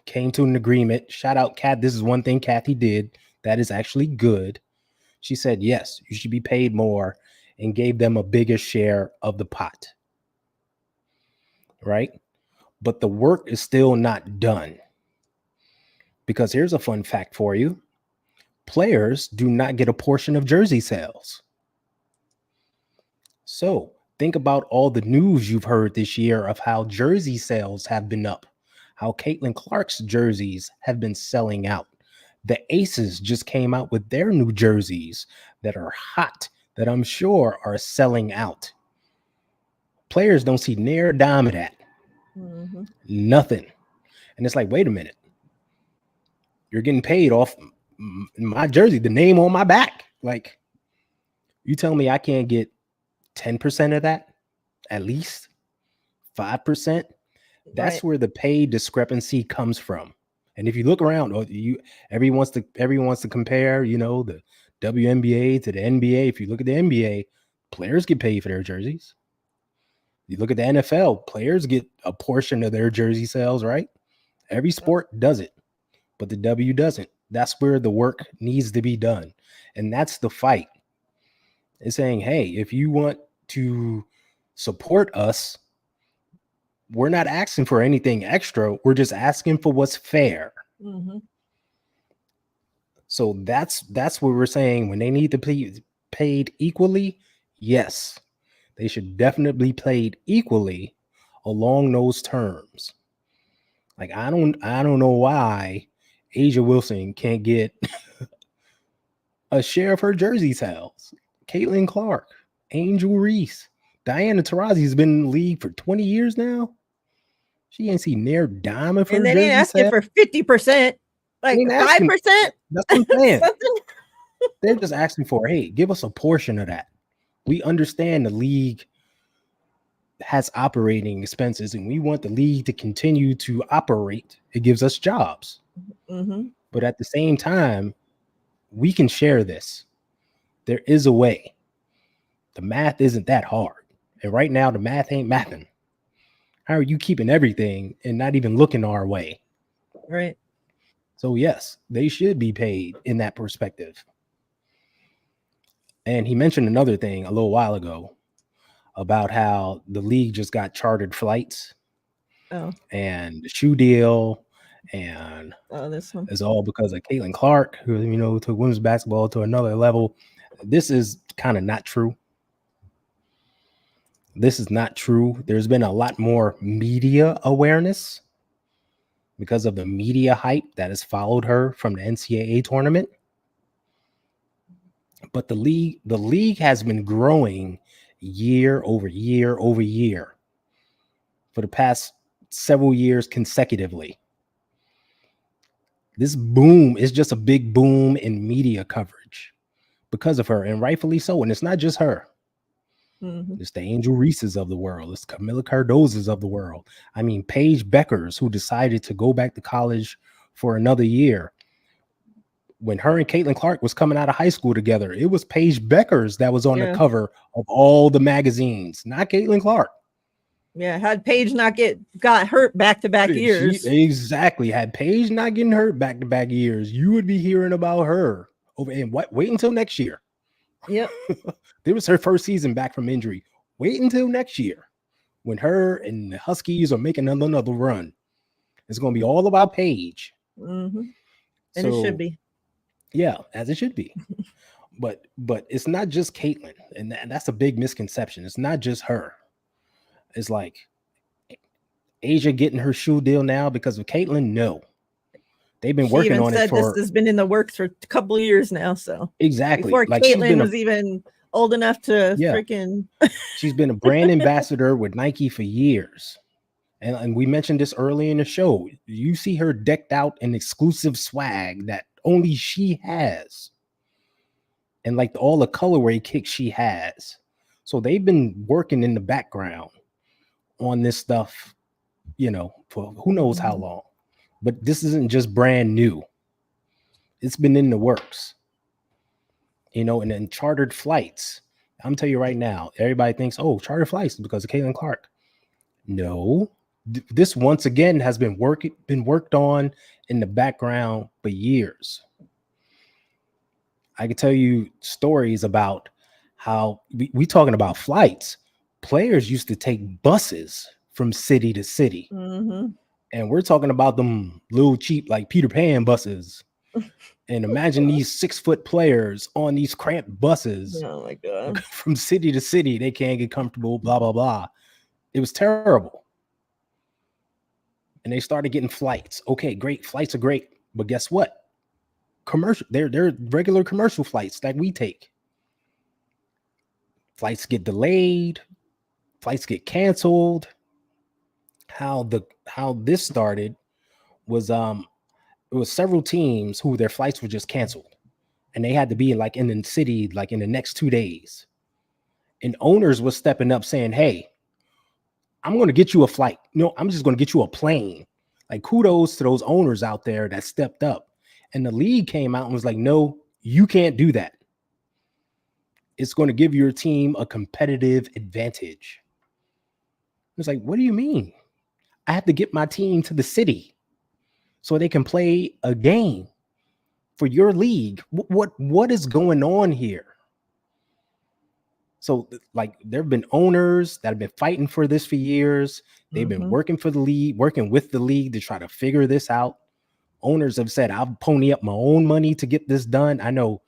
came to an agreement. Shout out, Kat. This is one thing Kathy did that is actually good. She said, yes, you should be paid more, and gave them a bigger share of the pot. Right? But the work is still not done. Because here's a fun fact for you. Players do not get a portion of jersey sales. So think about all the news you've heard this year of how jersey sales have been up, how Caitlin Clark's jerseys have been selling out. The Aces just came out with their new jerseys that are hot, that I'm sure are selling out. Players don't see near a dime of that. Nothing. And it's like, wait a minute. You're getting paid off my jersey, the name on my back. Like, you tell me I can't get 10% of that, at least 5%. That's where the pay discrepancy comes from. And if you look around, everyone wants to compare, the WNBA to the NBA. If you look at the NBA, players get paid for their jerseys. You look at the NFL, players get a portion of their jersey sales, right? Every sport does it, but the W doesn't. That's where the work needs to be done. And that's the fight. It's saying, hey, if you want to support us, we're not asking for anything extra. We're just asking for what's fair. So that's what we're saying. When they need to be paid equally, yes, they should definitely be paid equally along those terms. Like, I don't know why Asia Wilson can't get a share of her jersey sales. Caitlin Clark, Angel Reese, Diana Taurasi has been in the league for 20 years now. She ain't seen near dime of her and they jersey ain't asking sales. for 50%, like 5%. That's what I'm saying. They're just asking for, hey, give us a portion of that. We understand the league has operating expenses, and we want the league to continue to operate. It gives us jobs. But at the same time, we can share this. There is a way. The math isn't that hard. And right now, the math ain't mathing. How are you keeping everything and not even looking our way? Right. So yes, they should be paid in that perspective. And he mentioned another thing a little while ago about how the league just got chartered flights and the shoe deal. And this one is all because of Caitlin Clark, who, took women's basketball to another level. This is kind of not true. This is not true. There's been a lot more media awareness because of the media hype that has followed her from the NCAA tournament. But the league has been growing year over year over year for the past several years consecutively. This boom is just a big boom in media coverage because of her, and rightfully so. And it's not just her. It's the Angel Reeses of the world. It's Camila Cardozas of the world. I mean, Paige Beckers, who decided to go back to college for another year. When her and Caitlin Clark was coming out of high school together, it was Paige Beckers that was on the cover of all the magazines, not Caitlin Clark. Yeah, had Paige not got hurt back-to-back years. Exactly. Had Paige not getting hurt back-to-back years, you would be hearing about her over in wait until next year. Yep. It was her first season back from injury. Wait until next year when her and the Huskies are making another run. It's going to be all about Paige. And it should be. Yeah, as it should be. But it's not just Caitlin, and that's a big misconception. It's not just her. It's like Asia getting her shoe deal now because of Caitlin. No, They've been She working even on it said this for has been in the works for a couple of years now. So exactly before like she's Caitlyn been a was even old enough to yeah, freaking she's been a brand ambassador with Nike for years. And we mentioned this early in the show. You see her decked out in exclusive swag that only she has. And like all the colorway kicks she has. So they've been working in the background on this stuff, for who knows how long. But this isn't just brand new. It's been in the works, and then chartered flights. I'm telling you right now, everybody thinks, oh, chartered flights because of Caitlin Clark. No, this once again has been worked on in the background for years. I can tell you stories about how we talking about flights. Players used to take buses from city to city. And we're talking about them little cheap, like Peter Pan buses. And imagine these 6-foot players on these cramped buses. Oh my God. From city to city. They can't get comfortable, blah, blah, blah. It was terrible. And they started getting flights. Okay, great. Flights are great. But guess what? They're regular commercial flights that we take. Flights get delayed. Flights get canceled. How this started was it was several teams who their flights were just canceled. And they had to be like in the city, like in the next 2 days. And owners was stepping up saying, hey, I'm going to get you a flight. No, I'm just going to get you a plane. Like kudos to those owners out there that stepped up. And the league came out and was like, no, you can't do that. It's going to give your team a competitive advantage. It's like, what do you mean? I have to get my team to the city so they can play a game for your league. What is going on here? So like there have been owners that have been fighting for this for years. They've been working for the league, working with the league to try to figure this out. Owners have said, I'll pony up my own money to get this done. I know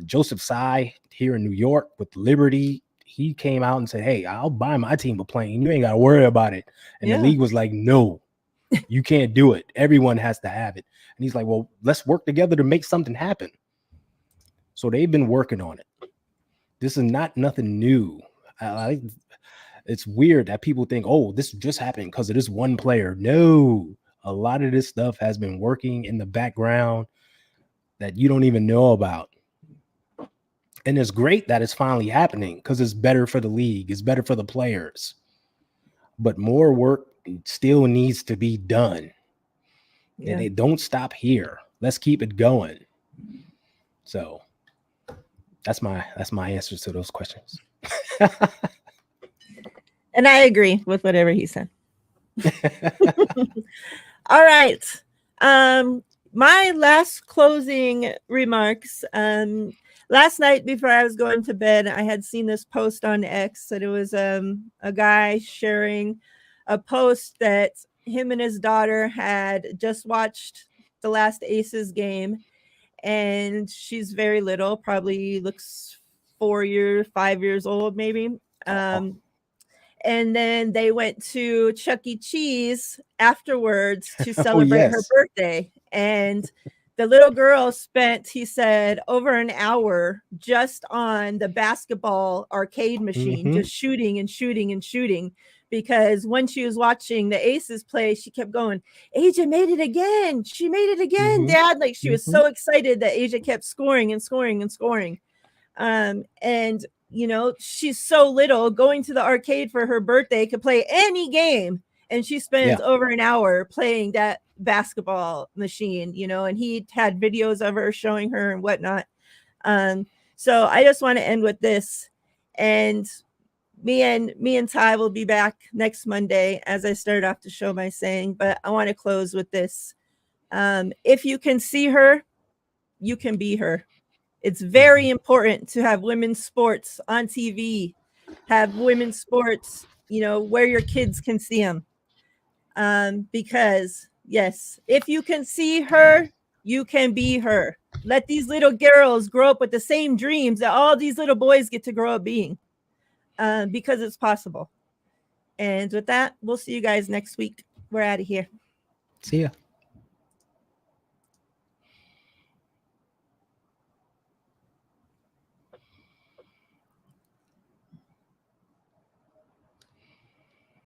Joseph Tsai here in New York with Liberty, he came out and said, hey, I'll buy my team a plane. You ain't got to worry about it. And the league was like, no, you can't do it. Everyone has to have it. And he's like, well, let's work together to make something happen. So they've been working on it. This is nothing new. It's weird that people think, oh, this just happened because of this one player. No, a lot of this stuff has been working in the background that you don't even know about. And it's great that it's finally happening because it's better for the league. It's better for the players. But more work still needs to be done. Yeah. And they don't stop here. Let's keep it going. So that's my answers to those questions. And I agree with whatever he said. All right. My last closing remarks. Last night before I was going to bed, I had seen this post on X that it was a guy sharing a post that him and his daughter had just watched the last Aces game. And she's very little, probably looks 5 years old, maybe. And then they went to Chuck E. Cheese afterwards to celebrate her birthday. And the little girl spent, he said, over an hour just on the basketball arcade machine, just shooting and shooting and shooting. Because when she was watching the Aces play, she kept going, Asia made it again. She made it again, Dad. Like she was so excited that Asia kept scoring and scoring and scoring. And you know, she's so little, going to the arcade for her birthday, could play any game. And she spends over an hour playing that basketball machine, you know, and he had videos of her showing her and whatnot. So I just want to end with this. And me and Ty will be back next Monday, as I started off the show by saying, but I want to close with this. If you can see her, you can be her. It's very important to have women's sports on TV, have women's sports, you know, where your kids can see them. Because yes, if you can see her, you can be her. Let these little girls grow up with the same dreams that all these little boys get to grow up being, because it's possible. And with that, we'll see you guys next week. We're out of here. See ya.